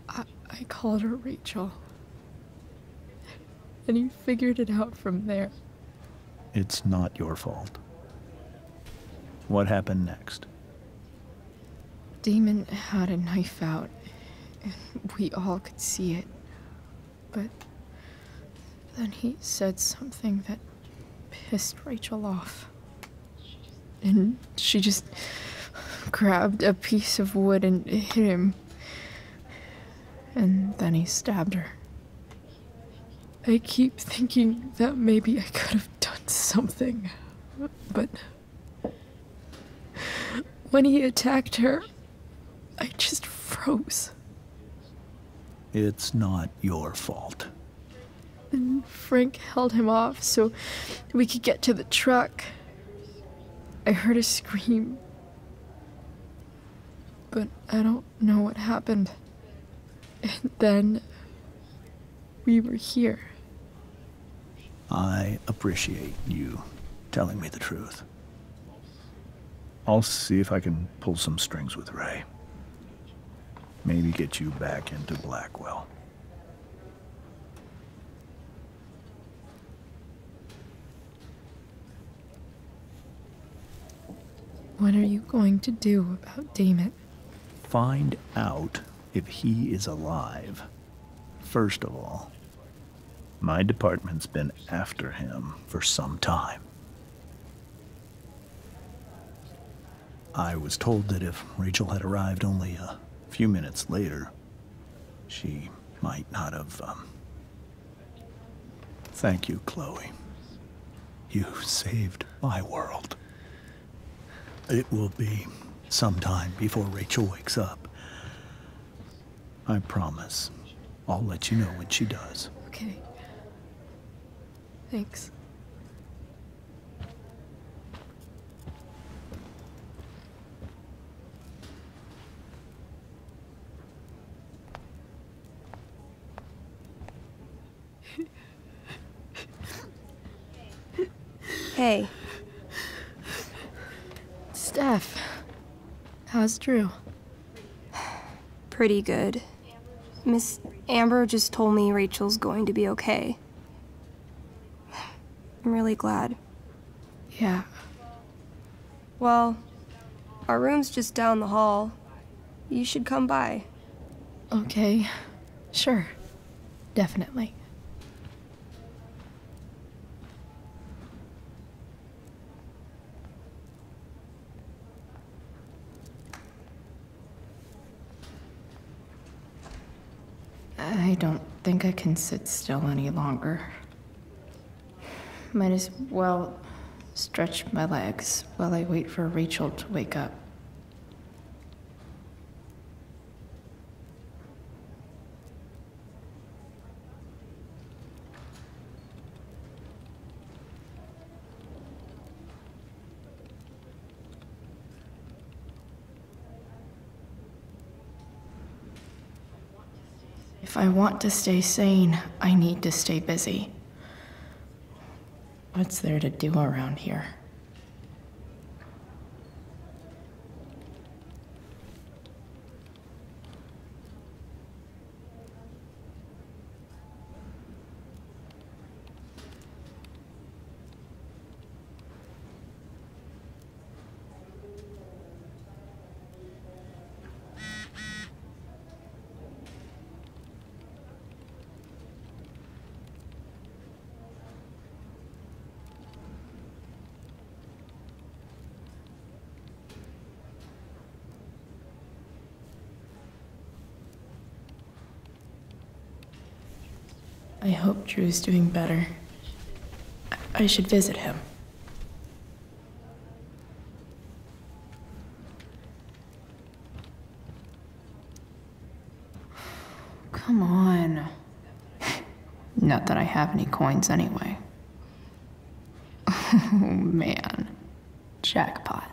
I called her Rachel. And he figured it out from there. It's not your fault. What happened next? Damon had a knife out, and we all could see it. But then he said something that pissed Rachel off. And she just grabbed a piece of wood and hit him. And then he stabbed her. I keep thinking that maybe I could have done something, but when he attacked her, I just froze. It's not your fault. And Frank held him off so we could get to the truck. I heard a scream, but I don't know what happened. And then we were here. I appreciate you telling me the truth. I'll see if I can pull some strings with Ray. Maybe get you back into Blackwell. What are you going to do about Damon? Find out if he is alive. First of all, my department's been after him for some time. I was told that if Rachel had arrived only a few minutes later, she might not have, Thank you, Chloe. You saved my world. It will be some time before Rachel wakes up. I promise. I'll let you know when she does. Okay. Thanks. Hey. Steph, how's Drew? Pretty good. Miss Amber just told me Rachel's going to be okay. I'm really glad. Yeah. Well, our room's just down the hall. You should come by. Okay. Sure. Definitely. I don't think I can sit still any longer. Might as well stretch my legs while I wait for Rachel to wake up. If I want to stay sane, I need to stay busy. What's there to do around here? I hope Drew's doing better. I should visit him. Come on. Not that I have any coins anyway. Oh man. Jackpot.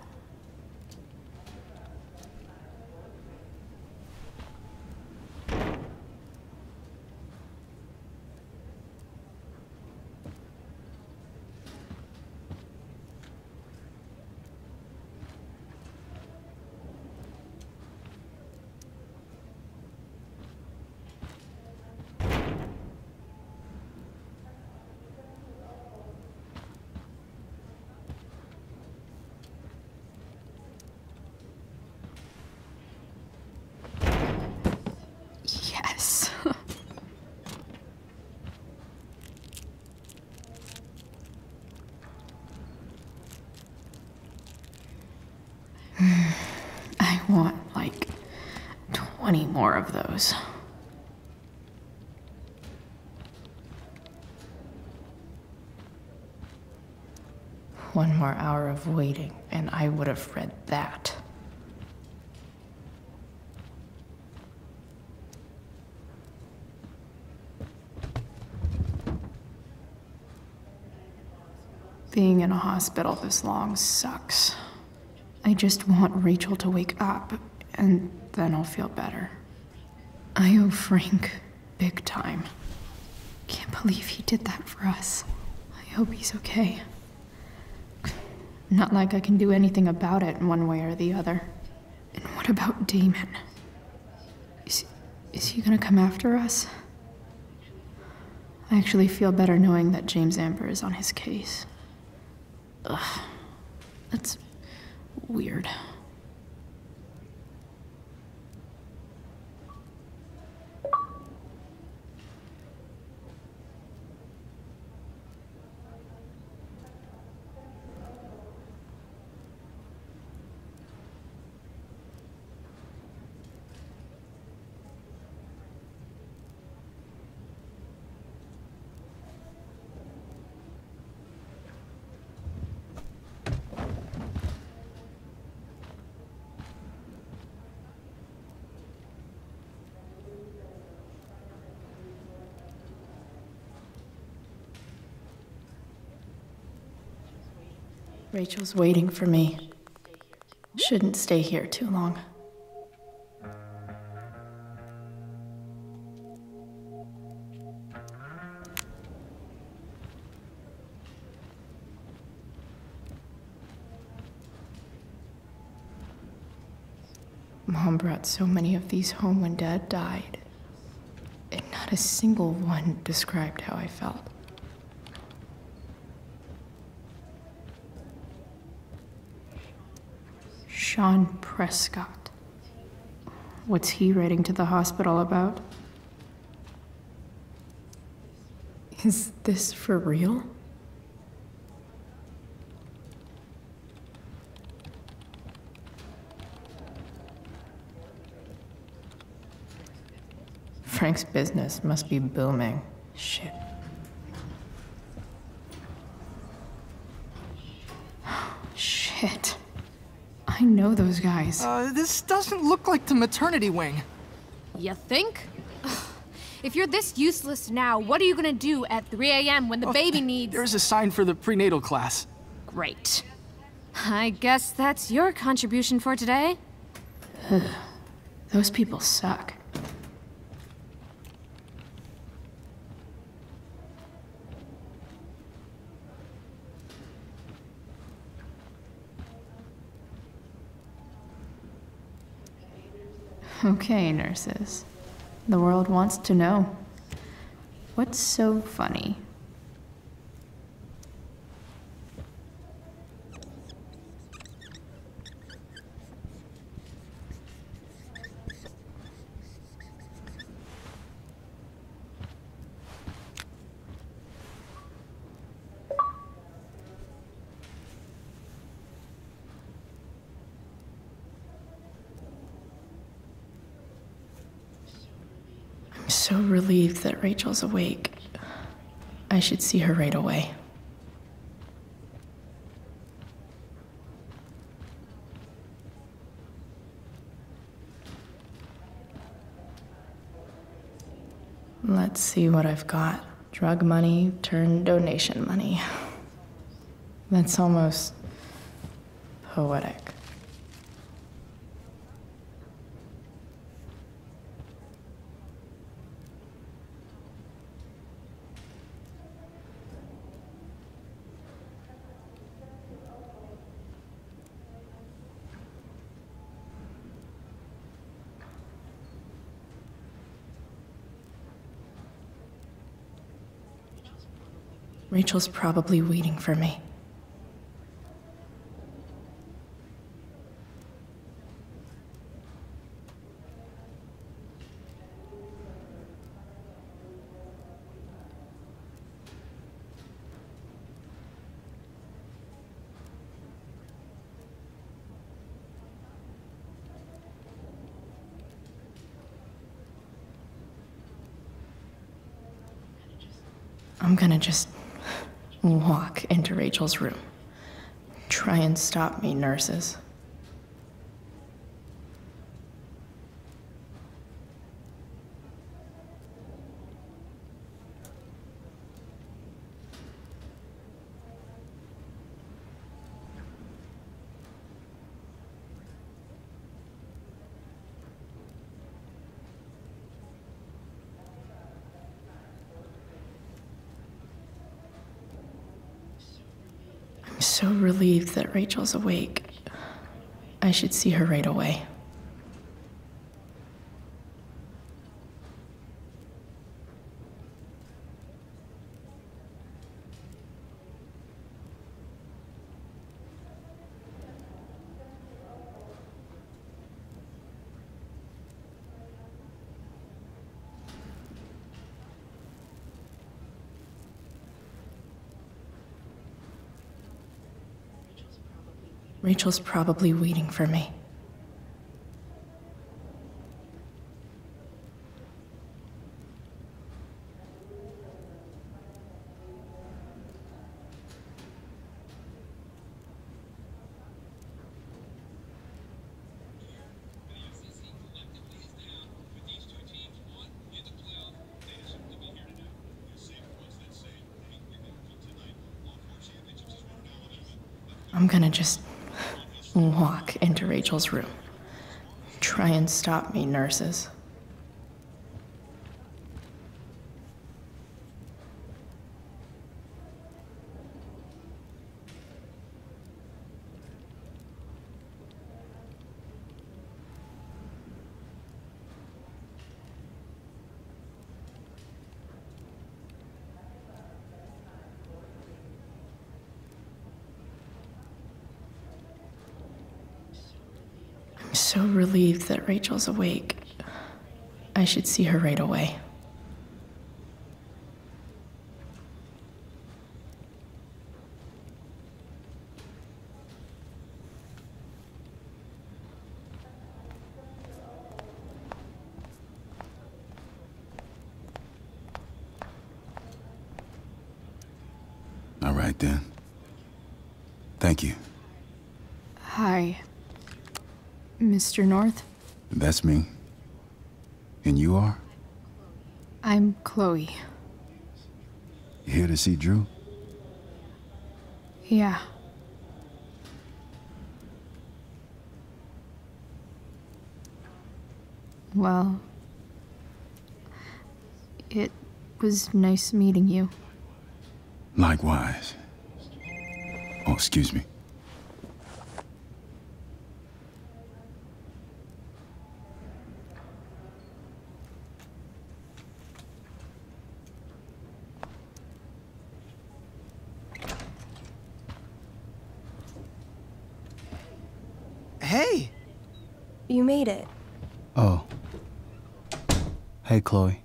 Yes. I want like 20 more of those. One more hour of waiting, and I would have read that. Being in a hospital this long sucks. I just want Rachel to wake up, and then I'll feel better. I owe Frank big time. Can't believe he did that for us. I hope he's okay. Not like I can do anything about it one way or the other. And what about Damon? Is he gonna come after us? I actually feel better knowing that James Amber is on his case. Ugh, that's weird. Rachel's waiting for me. Shouldn't stay here too long. Mom brought so many of these home when Dad died, and not a single one described how I felt. Sean Prescott. What's he writing to the hospital about? Is this for real? Frank's business must be booming. Shit. Shit. I know those guys. This doesn't look like the maternity wing. You think? If you're this useless now, what are you gonna do at 3 a.m. when the baby needs— There's a sign for the prenatal class. Great. I guess that's your contribution for today. Those people suck. Okay, nurses. The world wants to know. What's so funny? I'm so relieved that Rachel's awake. I should see her right away. Let's see what I've got. Drug money turned donation money. That's almost poetic. Rachel's probably waiting for me. I'm gonna just walk into Rachel's room. Try and stop me, nurses. I'm so relieved that Rachel's awake. I should see her right away. Rachel's probably waiting for me. I'm gonna just walk into Rachel's room. Try and stop me, nurses. I'm so relieved that Rachel's awake. I should see her right away. All right, then. Thank you. Hi, Mr. North. That's me. And you are? I'm Chloe. You here to see Drew? Yeah. Well, it was nice meeting you. Likewise. Oh, excuse me. Hey! You made it. Oh. Hey, Chloe.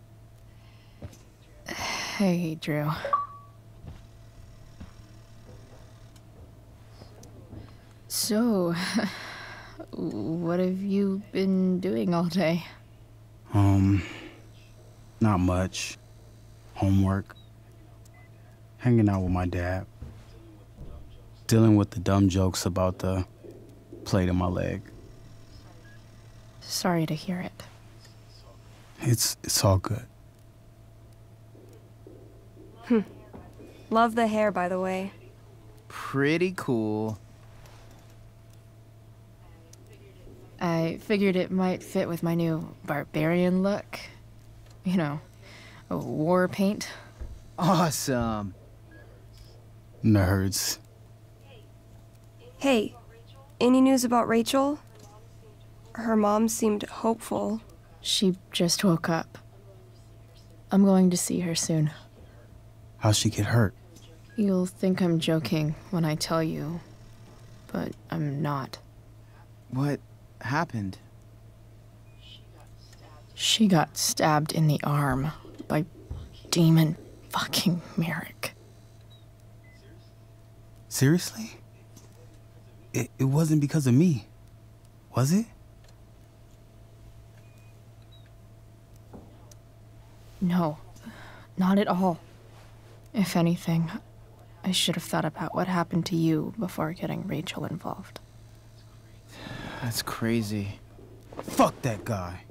Hey, Drew. So, what have you been doing all day? Not much. Homework. Hanging out with my dad. Dealing with the dumb jokes about the plate in my leg. Sorry to hear it. It's all good. Love the hair, by the way. Pretty cool. I figured it might fit with my new barbarian look. You know, a war paint. Awesome. Nerds. Hey, any news about Rachel? Her mom seemed hopeful. She just woke up. I'm going to see her soon. How'd she get hurt? You'll think I'm joking when I tell you, but I'm not. What happened? She got stabbed in the arm by Demon fucking Merrick. Seriously? It wasn't because of me, was it? No, not at all. If anything, I should have thought about what happened to you before getting Rachel involved. That's crazy. Fuck that guy.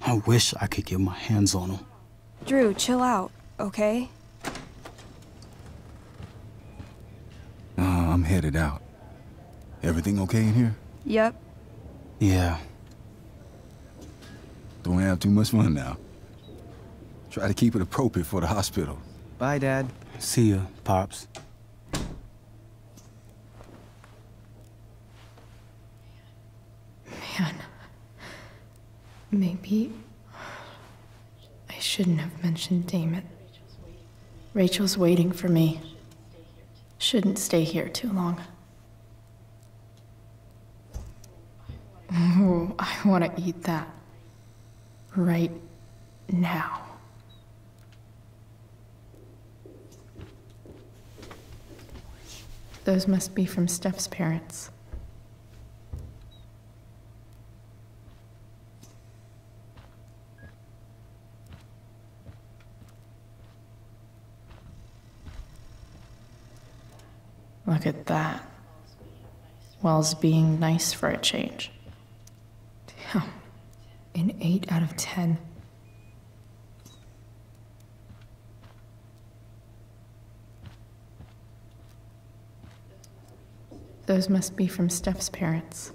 I wish I could get my hands on him. Drew, chill out, okay? I'm headed out. Everything okay in here? Yep. Yeah. Don't have too much fun now. Try to keep it appropriate for the hospital. Bye, Dad. See ya, Pops. Man, maybe I shouldn't have mentioned Damon. Rachel's waiting for me. Shouldn't stay here too long. Ooh, I want to eat that. Right now. Those must be from Steph's parents. Look at that. Wells being nice for a change. Damn. An 8 out of 10. Those must be from Steph's parents.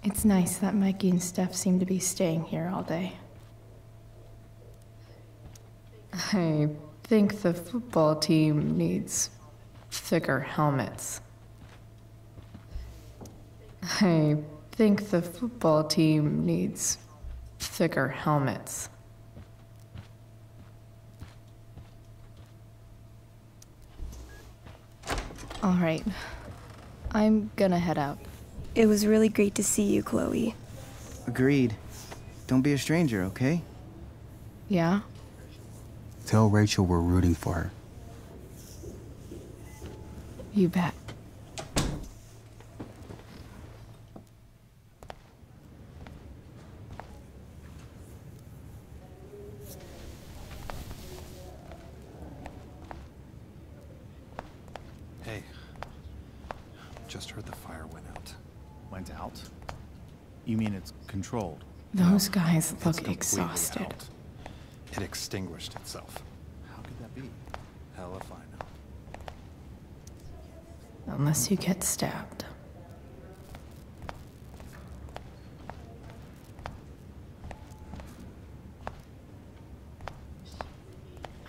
It's nice that Mikey and Steph seem to be staying here all day. I think the football team needs thicker helmets. I think the football team needs thicker helmets. All right. I'm gonna head out. It was really great to see you, Chloe. Agreed. Don't be a stranger, okay? Yeah? Tell Rachel we're rooting for her. You bet. Hey, just heard the fire went out. Went out? You mean it's controlled? Those guys It's look completely exhausted. out. It extinguished itself. How could that be? Hell if I know. Unless you get stabbed.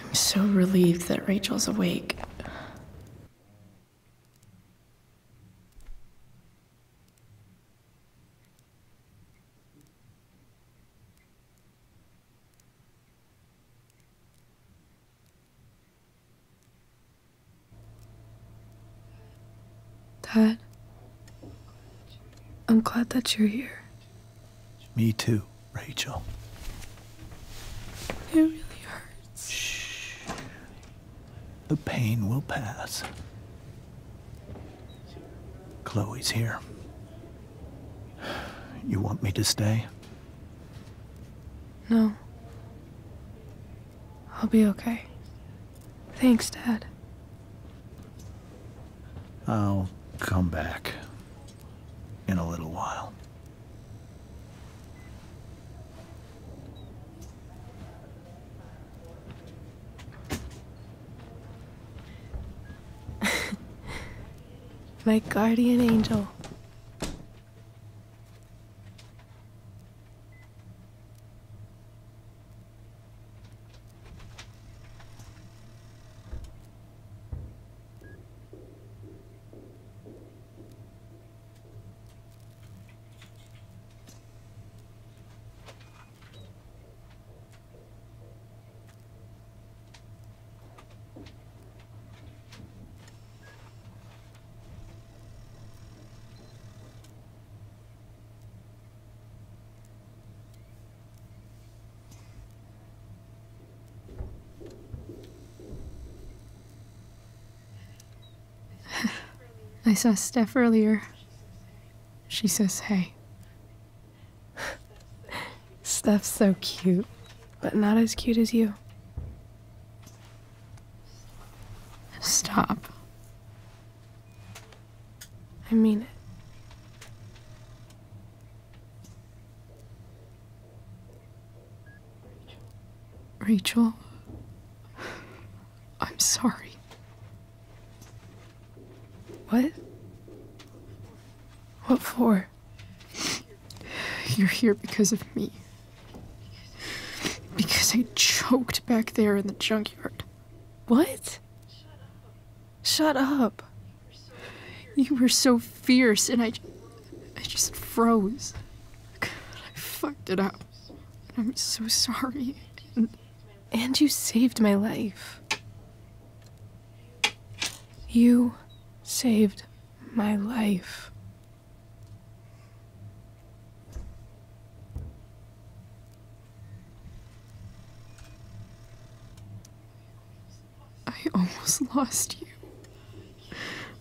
I'm so relieved that Rachel's awake. Dad, I'm glad that you're here. Me too, Rachel. It really hurts. Shh. The pain will pass. Chloe's here. You want me to stay? No. I'll be okay. Thanks, Dad. I'll come back in a little while. My guardian angel. I saw Steph earlier. She says hey. Steph's so cute, but not as cute as you. Stop. I mean it. Rachel, I'm sorry. What? What for? You're here because of me. Because I choked back there in the junkyard. What? Shut up. You were so fierce and I just froze. I fucked it up. I'm so sorry. And you saved my life. You saved my life. I almost lost you.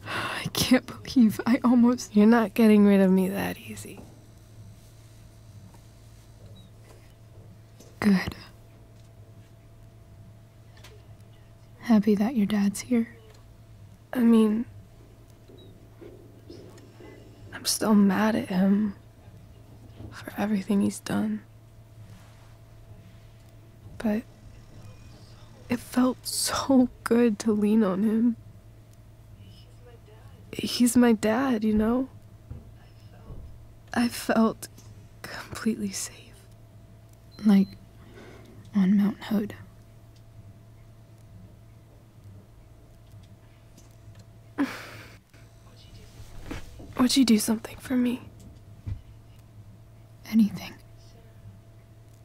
I can't believe I almost... You're not getting rid of me that easy. Good. Happy that your dad's here. I mean, I'm still mad at him for everything he's done. But it felt so good to lean on him. He's my dad, you know? I felt completely safe. Like on Mount Hood. Would you do something for me? Anything.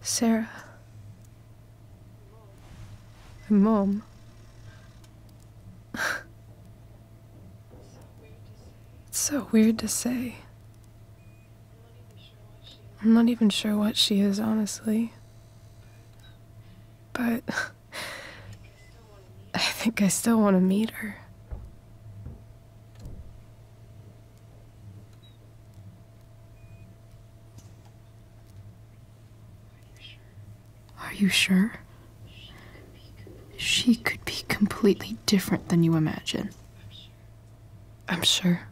Sarah. My mom. It's so weird to say. I'm not even sure what she is, honestly. But I think I still want to meet her. Are you sure? She could be completely different than you imagine. I'm sure.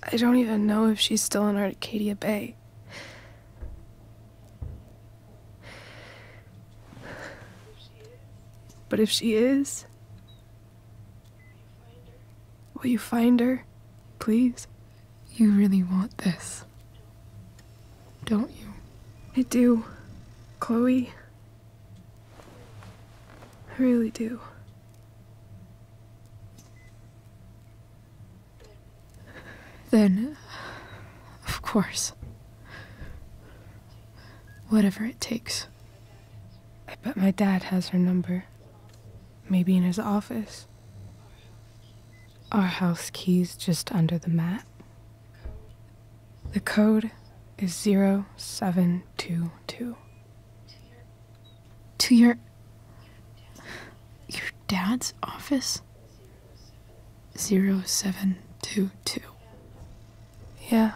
I don't even know if she's still in Arcadia Bay. But if she is, will you find her, please? You really want this, don't you? I do, Chloe. I really do. Then, of course. Whatever it takes. I bet my dad has her number. Maybe in his office. Our house key's just under the mat. The code is 0722. To your dad's office? 0722. Yeah.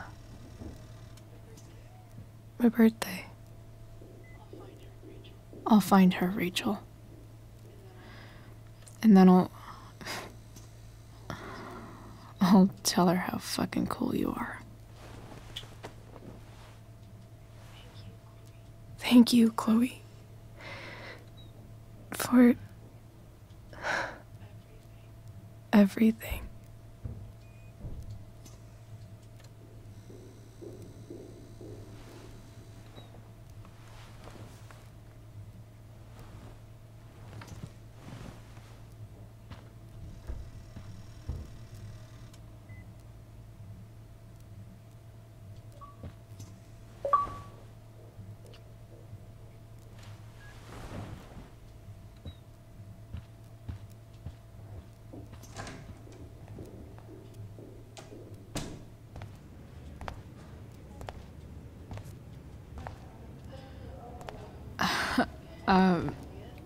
My birthday. I'll find her, Rachel. And then I'll tell her how fucking cool you are. Thank you, Chloe. For everything.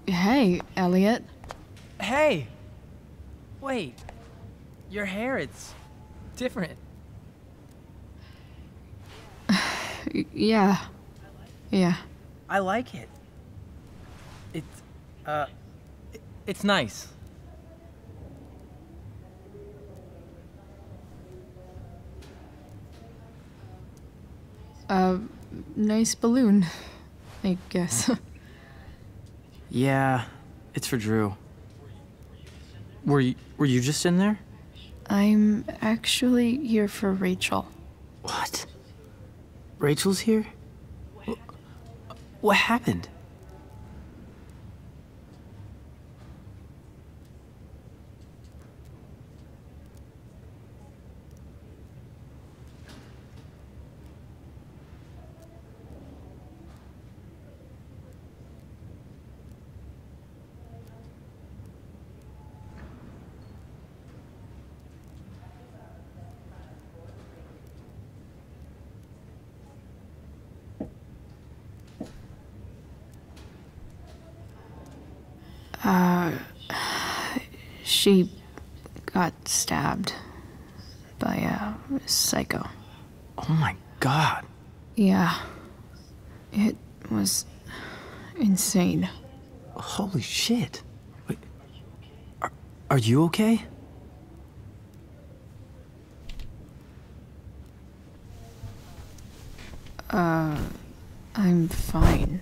Hey, Elliot. Hey! Wait. Your hair, it's different. Yeah. I like it. It's nice. Nice balloon, I guess. Yeah, it's for Drew. Were you just in there? I'm actually here for Rachel. What? Rachel's here? What happened? She got stabbed by a psycho. Oh my god. Yeah. It was insane. Holy shit. Wait, are you okay? I'm fine.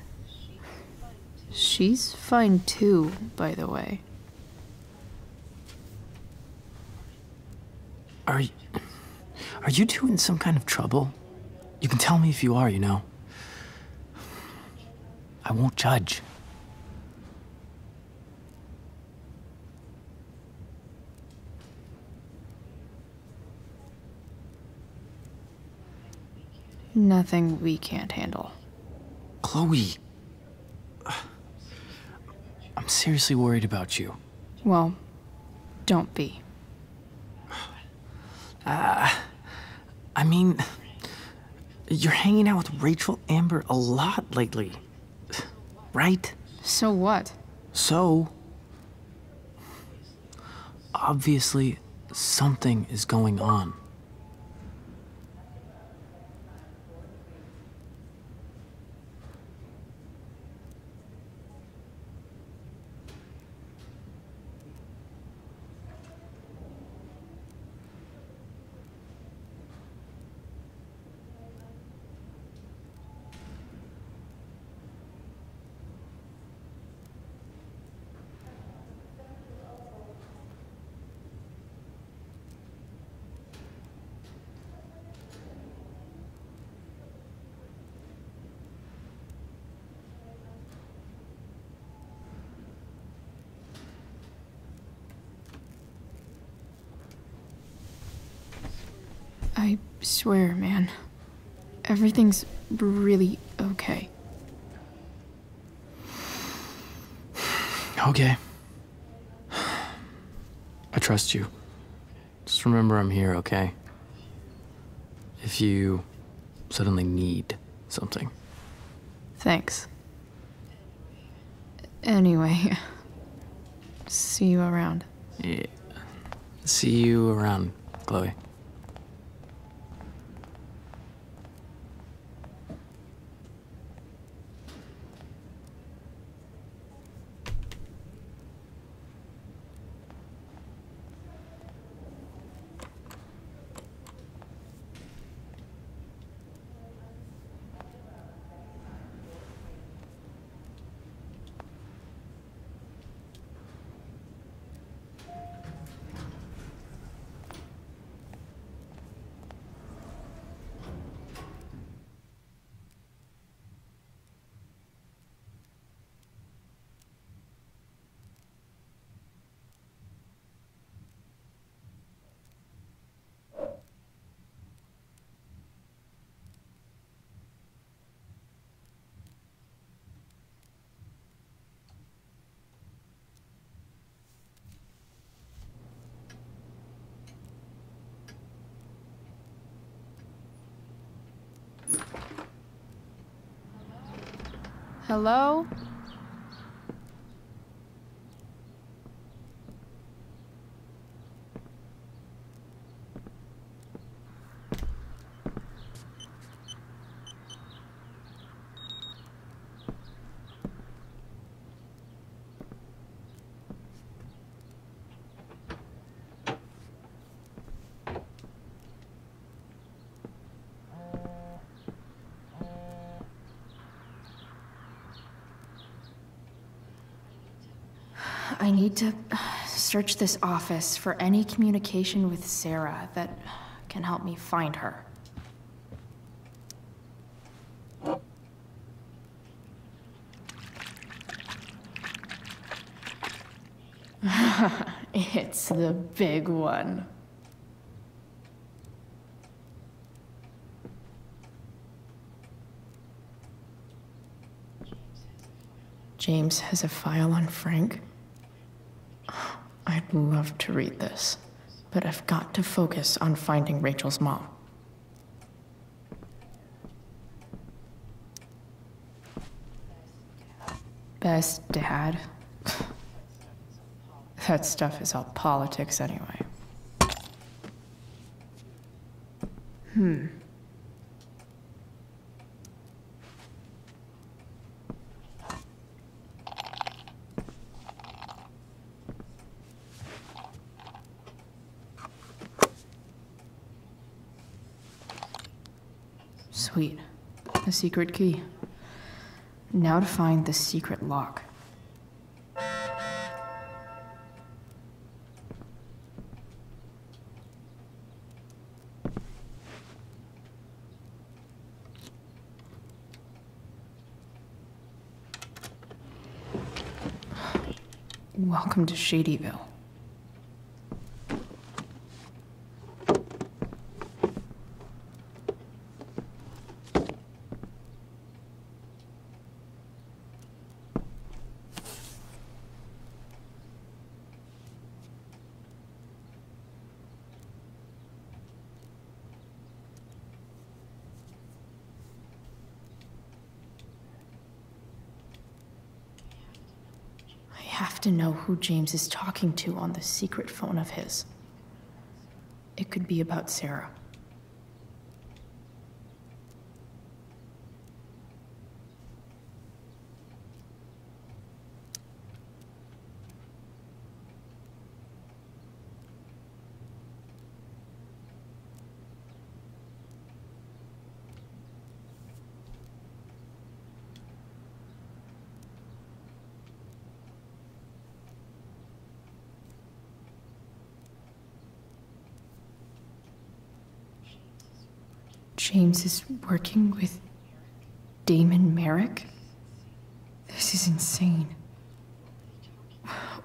She's fine too, by the way. Are you two in some kind of trouble? You can tell me if you are, you know. I won't judge. Nothing we can't handle. Chloe. I'm seriously worried about you. Well, don't be. I mean, you're hanging out with Rachel Amber a lot lately, right? So what? So, obviously, something is going on. I swear, man. Everything's really okay. Okay. I trust you. Just remember I'm here, okay? If you suddenly need something. Thanks. Anyway, see you around. Yeah. See you around, Chloe. Hello? I need to search this office for any communication with Sarah that can help me find her. It's the big one. James has a file on Frank. I'd love to read this, but I've got to focus on finding Rachel's mom. Best dad? That stuff is all politics anyway. Sweet. A secret key. Now to find the secret lock. Welcome to Shadyville. I have to know who James is talking to on the secret phone of his. It could be about Sarah. James is working with Damon Merrick? This is insane.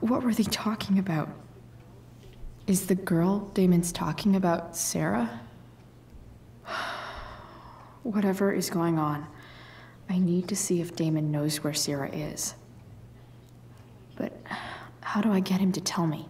What were they talking about? Is the girl Damon's talking about Sarah? Whatever is going on, I need to see if Damon knows where Sarah is. But how do I get him to tell me?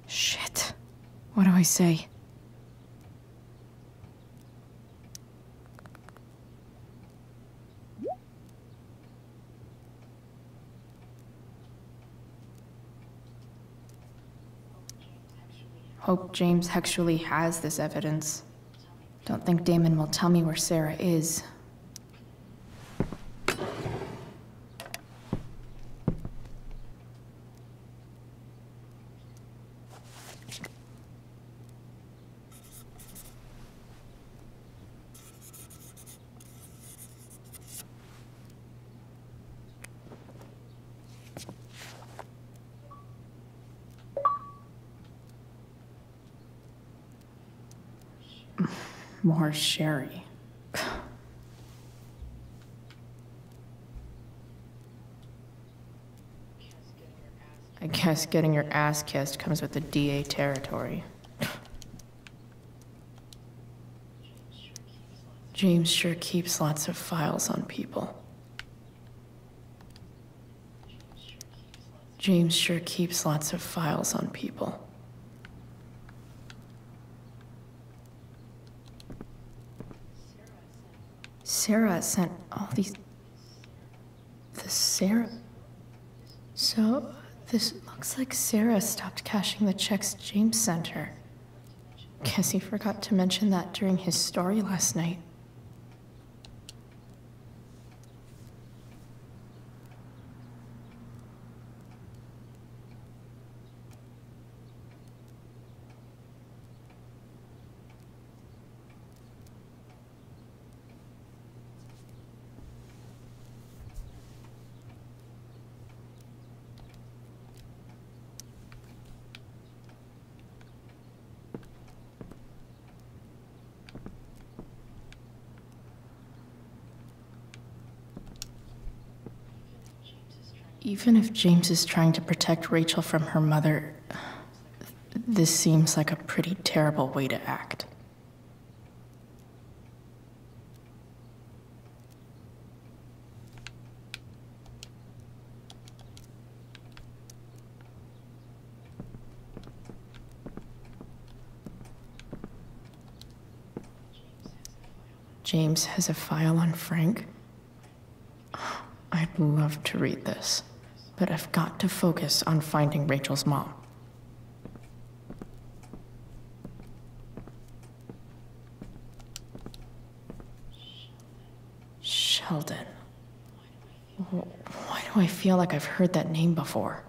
Shit. What do I say? Hope James actually has this evidence. Don't think Damon will tell me where Sarah is. More sherry. I guess getting your ass kissed comes with the DA territory. James sure keeps lots of files on people. James sure keeps lots of files on people. Sarah sent all these... Sarah... So, this looks like Sarah stopped cashing the checks James sent her. Guess he forgot to mention that during his story last night. Even if James is trying to protect Rachel from her mother, this seems like a pretty terrible way to act. James has a file on Frank? I'd love to read this, but I've got to focus on finding Rachel's mom. Sheldon. Why do I feel like I've heard that name before?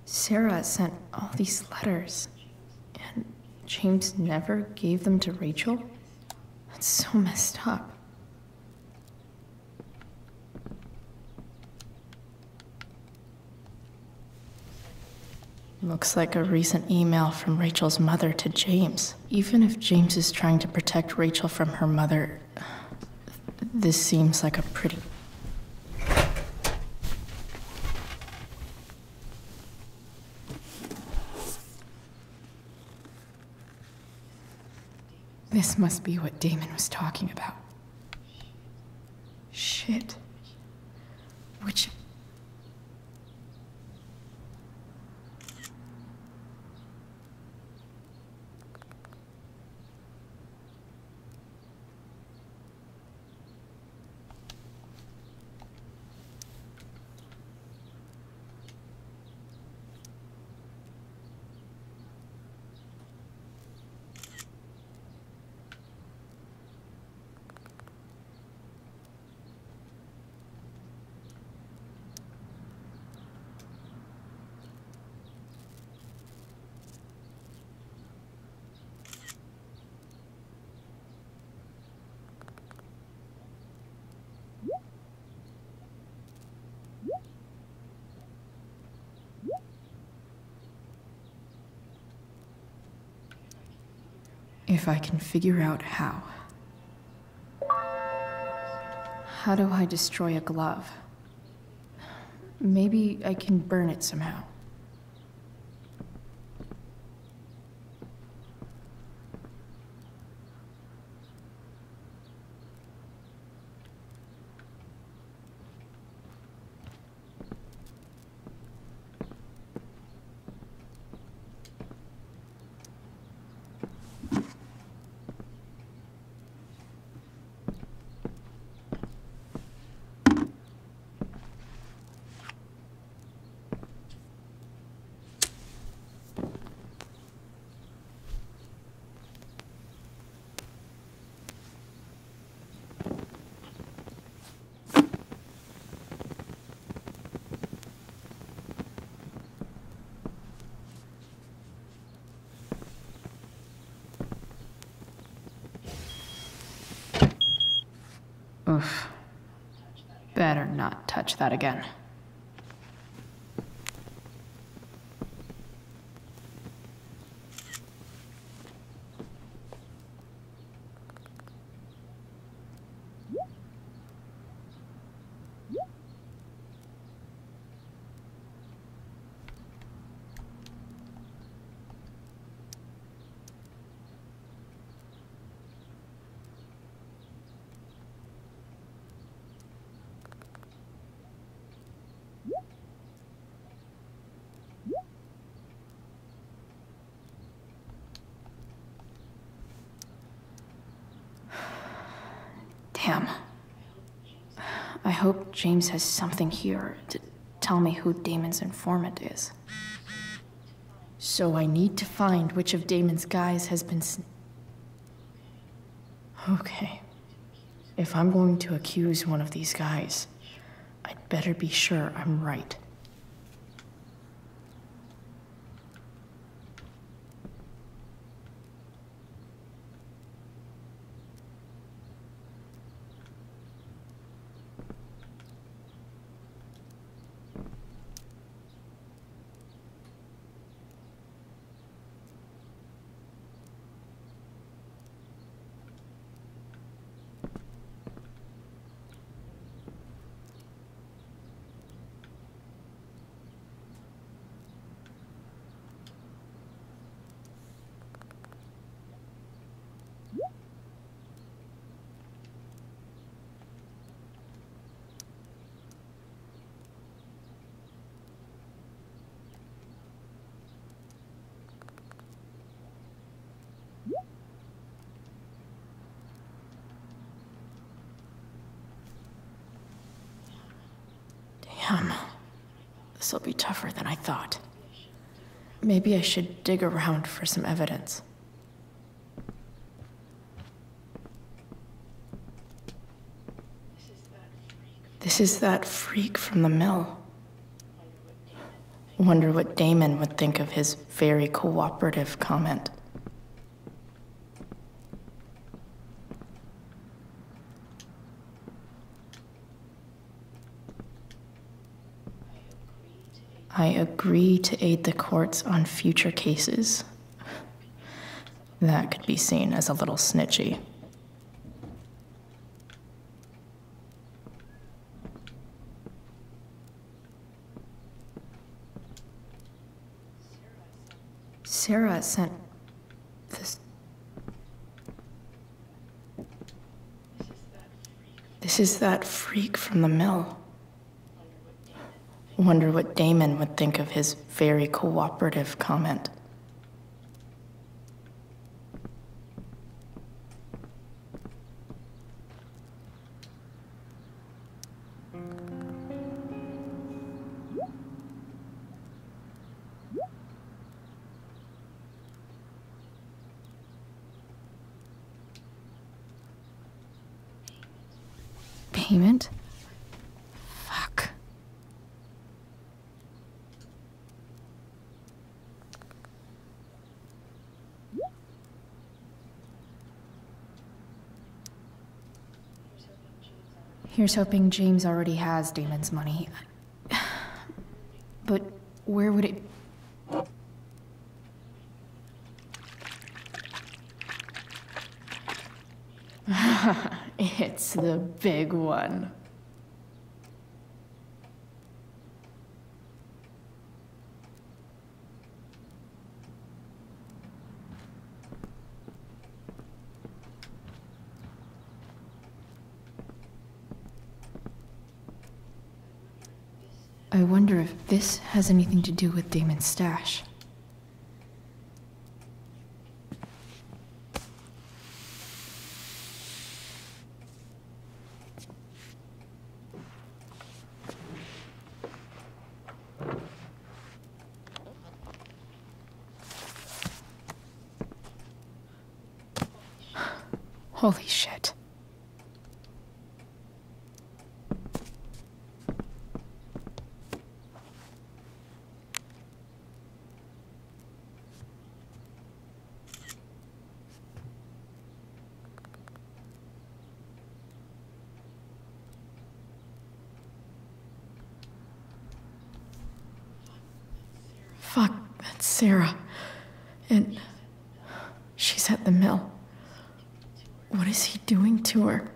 Sarah sent all these letters, and James never gave them to Rachel? That's so messed up. Looks like a recent email from Rachel's mother to James. Even if James is trying to protect Rachel from her mother, this seems like a pretty... This must be what Damon was talking about. Shit. Which... If I can figure out how. How do I destroy a glove? Maybe I can burn it somehow. Oof. Better not touch that again. Damn. I hope James has something here to tell me who Damon's informant is. So I need to find which of Damon's guys has been Okay. If I'm going to accuse one of these guys, I'd better be sure I'm right. Damn. This'll be tougher than I thought. Maybe I should dig around for some evidence. This is that freak from the mill. Wonder what Damon would think of his very cooperative comment. I agree to aid the courts on future cases. That could be seen as a little snitchy. Sarah sent this. This is that freak from the mill. Wonder what Damon would think of his very cooperative comment. Payment? Fuck. Here's hoping James already has Damon's money. But where would it... It's the big one. I wonder if this has anything to do with Damon's stash. Holy shit. Fuck, that's Sarah. And she's at the mill. What is he doing to her?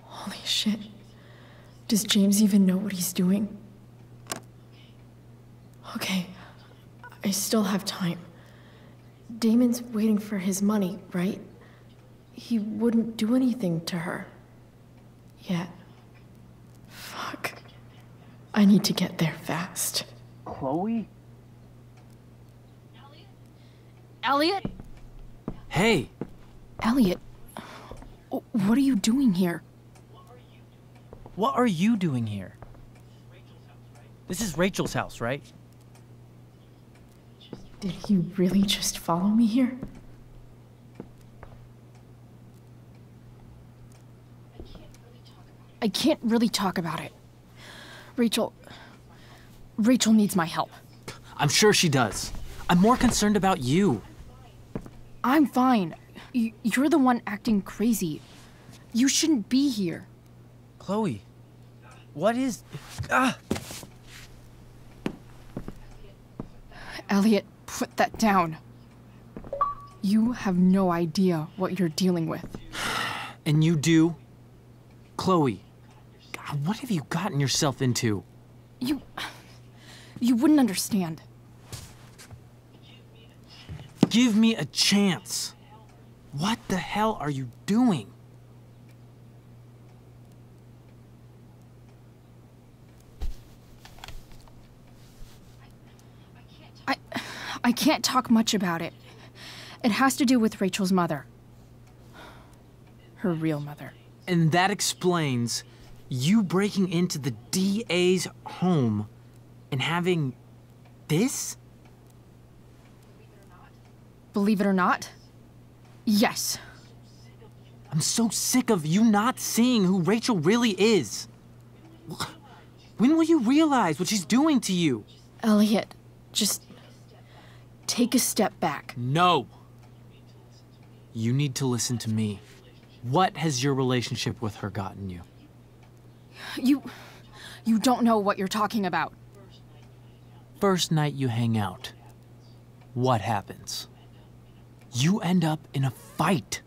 Holy shit. Does James even know what he's doing? Okay, I still have time. Damon's waiting for his money, right? He wouldn't do anything to her. Yet. Fuck. I need to get there fast. Chloe? Elliot? Hey! Elliot, what are you doing here? What are you doing here? This is Rachel's house, right? Did he really just follow me here? I can't really talk about it. Rachel needs my help. I'm sure she does. I'm more concerned about you. I'm fine. You're the one acting crazy. You shouldn't be here. Chloe, what is... Ah! Elliot, put that down. You have no idea what you're dealing with. And you do? Chloe, God, what have you gotten yourself into? You wouldn't understand. Give me a chance. What the hell are you doing? I can't talk much about it. It has to do with Rachel's mother. Her real mother. And that explains you breaking into the DA's home and having this? Believe it or not, yes. I'm so sick of you not seeing who Rachel really is. When will you realize what she's doing to you? Elliot, just take a step back. No. You need to listen to me. What has your relationship with her gotten you? You don't know what you're talking about. First night you hang out, what happens? You end up in a fight.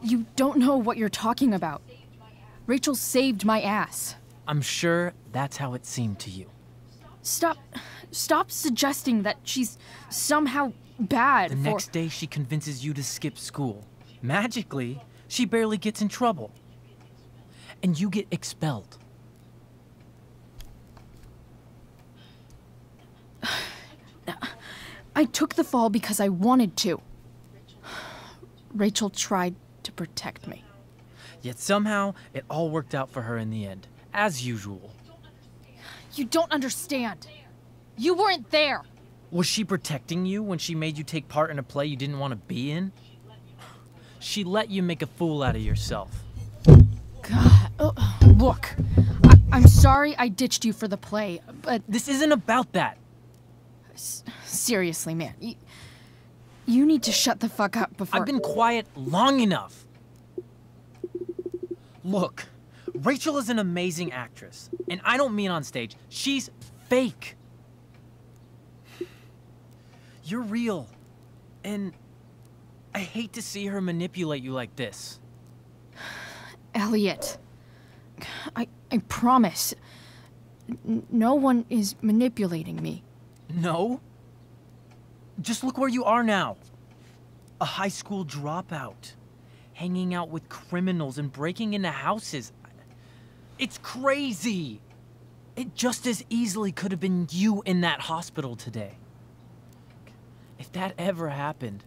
You don't know what you're talking about. Rachel saved my ass. I'm sure that's how it seemed to you. Stop suggesting that she's somehow bad. The next day she convinces you to skip school. Magically, she barely gets in trouble. And you get expelled. I took the fall because I wanted to. Rachel tried to protect me. Yet somehow, it all worked out for her in the end, as usual. You don't understand. You weren't there. Was she protecting you when she made you take part in a play you didn't want to be in? She let you make a fool out of yourself. God, look, I'm sorry I ditched you for the play, but... This isn't about that. Seriously, man. You need to shut the fuck up before... I've been quiet long enough. Look, Rachel is an amazing actress. And I don't mean on stage. She's fake. You're real. And I hate to see her manipulate you like this. Elliot, I promise. No one is manipulating me. No? Just look where you are now. A high school dropout. Hanging out with criminals and breaking into houses. It's crazy. It just as easily could have been you in that hospital today. If that ever happened,